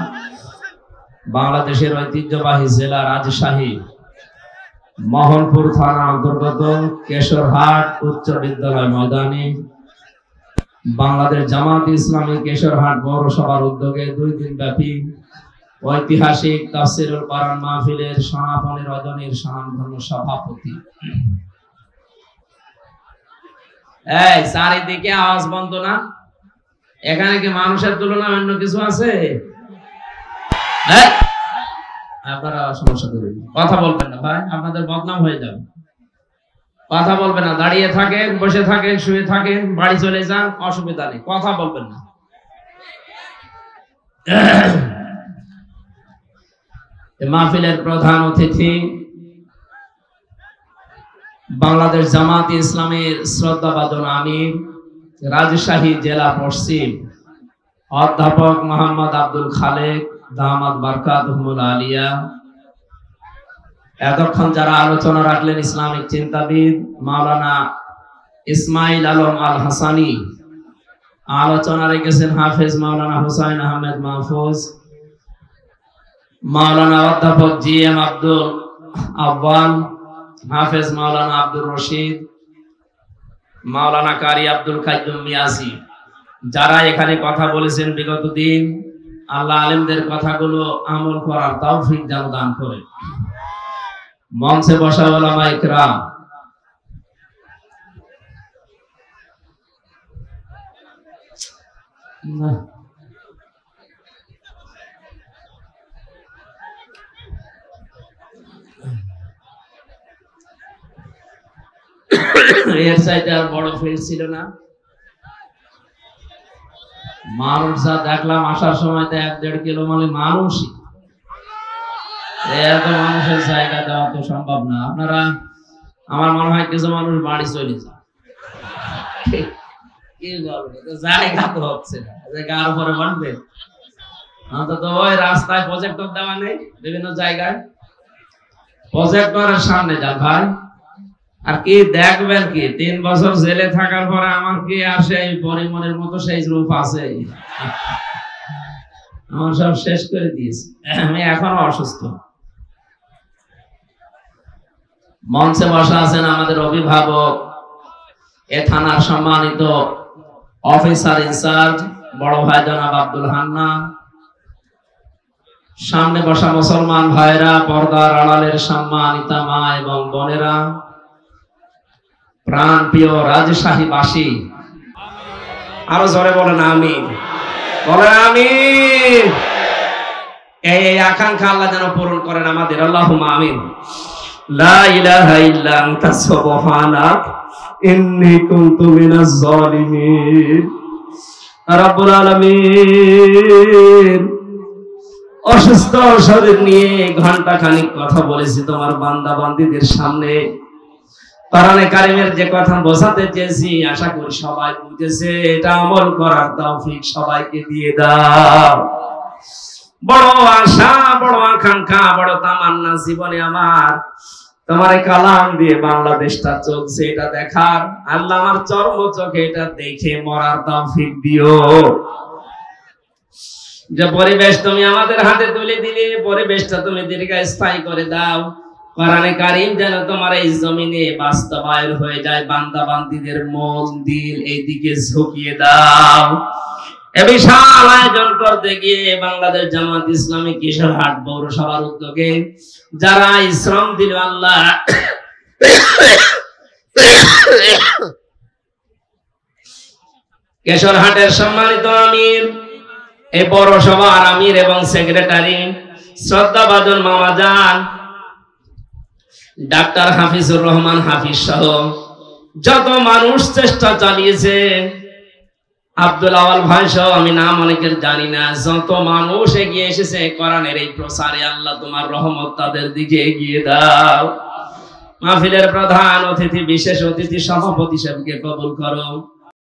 বাংলাদেশের ঐতিহ্যবাহী জেলা রাজশাহী মোহনপুর থানা অন্তর্গত কেশরহাট উচ্চ বিদ্যালয় ময়দানে বাংলাদেশ জামাত ইসলামী কেশরহাট পৌরসভার উদ্যোগে 2 দিন ব্যাপী ঐতিহাসিক তাফসীরুল কোরআন মাহফিলের সমাপনী রজনীর স্বনামধন্য সভাপতি। এই চারিদিকে আওয়াজ বন্ধ না? এখানে কি মানুষের তুলনা অন্য কিছু আছে? আপনারা সমস্যা করবেন, কথা বলবেন না ভাই, আপনাদের বদনাম হয়ে যাবে। কথা বলবেন না, দাঁড়িয়ে থাকেন, বসে থাকেন, শুয়ে থাকেন, বাড়ি চলে যান, অসুবিধা নেই, কথা বলবেন না। মাহফিলের প্রধান অতিথি বাংলাদেশ জামাত ইসলামের শ্রদ্ধাভাজন আমির রাজশাহী জেলা পশ্চিম অধ্যাপক মোহাম্মদ আব্দুল খালেক দামাত বারকাতুহুল আলিয়া। এতক্ষণ যারা আলোচনা রাখলেন ইসলামিক চিন্তাবিদ মাওলানা ইসমাইল আলম আল হাসানি, আলোচনা রেখেছেন হাফেজ মাওলানা হুসাইন আহমেদ মাহফুজ, মাওলানা অধ্যাপক জি এম আব্দুল আব্বাল, হাফেজ মাওলানা আব্দুর রশিদ, মাওলানা কারি আব্দুল কাইয়ুম মিয়াজি। যারা এখানে কথা বলেছেন বিগত দিন, আল্লাহ আলেমদের কথাগুলো আমল করার তৌফিক যেন দান করে। মঞ্চে বসা উলামা ইকরাম, এর চাইতে আর বড় ফিল্ড ছিল না। মানুষ যা দেখলাম আসার সময় তো 1-1.5 কিলো মানে মানুষই, এত মানুষের জায়গা দেওয়া তো সম্ভব না। আপনারা, আমার মনে হয় কিছু মানুষ বাড়ি চলে যায়, কি বলবে, জায়গা তো হচ্ছে না, জায়গার উপরে বাঁধবে। অন্তত ওই রাস্তায় প্রজেক্টর দেওয়া নেই, বিভিন্ন জায়গায় প্রজেক্টরের সামনে যান ভাই। আর কি দেখবেন কি, 3 বছর জেলে থাকার পরে আমার কি আর সেই পরিমণের মতো সেই রূপ আছে? আমার সব শেষ করে দিয়েছে, আমি এখনো অসুস্থ। মঞ্চে বসা আছেন আমাদের অভিভাবক, এ থানার সম্মানিত অফিসার ইনচার্জ বড় ভাই জনাব আব্দুল হান্নান, সামনে বসা মুসলমান ভাইরা, পর্দার আড়ালের সম্মানিতা মা এবং বোনেরা, প্রাণ প্রিয় রাজশাহীবাসী, আরো জোরে বলেন আমিন, বলেন আমিন। এই আকাঙ্ক্ষা আল্লাহ যেন পূরণ করেন আমাদের, আল্লাহুম্মা আমিন। লা ইলাহা ইল্লা আনতা সুবহানাক ইন্নী কুনতু মিনাজ জালিমিন। রব্বুল আলামিন, অসুস্থ শরীর নিয়ে ঘন্টা খানিক কথা বলেছি তোমার বান্দা বান্দীদের সামনে। কোরআনে কারিমের যে কথা বোঝাতে চেয়েছি, আশা করি সবাই বুঝেছে। এটা আমল করার তৌফিক সবাইকে দিয়ে দাও। বড় আশা, বড় আকাঙ্ক্ষা, বড় তামান্না জীবনে আমার তোমার কালাম দিয়ে বাংলাদেশটা চলছে এটা দেখার। আল্লাহ আমার চর্ম চোখে এটা দেখে মরার তৌফিক দিও। যে পরিবেশ তুমি আমাদের হাতে তুলে দিলে, পরিবেশটা তুমি দীর্ঘস্থায়ী করে দাও। কোরআনে কারীম যেন তোমার এই জমিনে বাস্তবায়ন হয়ে যায়। বান্দা বান্দীদের মন দিল এইদিকে ঝুঁকিয়ে দাও। এ বিশাল আয়োজন করতে গিয়ে বাংলাদেশ জামাত ইসলামী কিশোরহাট পৌরসভার উদ্যোগে যারা শ্রম দিল, আল্লাহ কিশোরহাটের সম্মানিত আমির, এই পৌরসভার আমির এবং সেক্রেটারি শ্রদ্ধাভাজন মামাজান ডাক্তার হাফিজুর রহমান হাফিজ সহ যত মানুষ চেষ্টা চালিয়েছে, আব্দুল আওয়াল ভাই সহ আমি নাম অনেকের জানি না, যত মানুষ এগিয়ে এসেছে কোরআনের এই প্রসারে, আল্লাহ তোমার রহমত তাদের দিকে এগিয়ে দাও। মাহফিলের প্রধান অতিথি, বিশেষ অতিথি, সভাপতি সাহেবকে কবুল করো।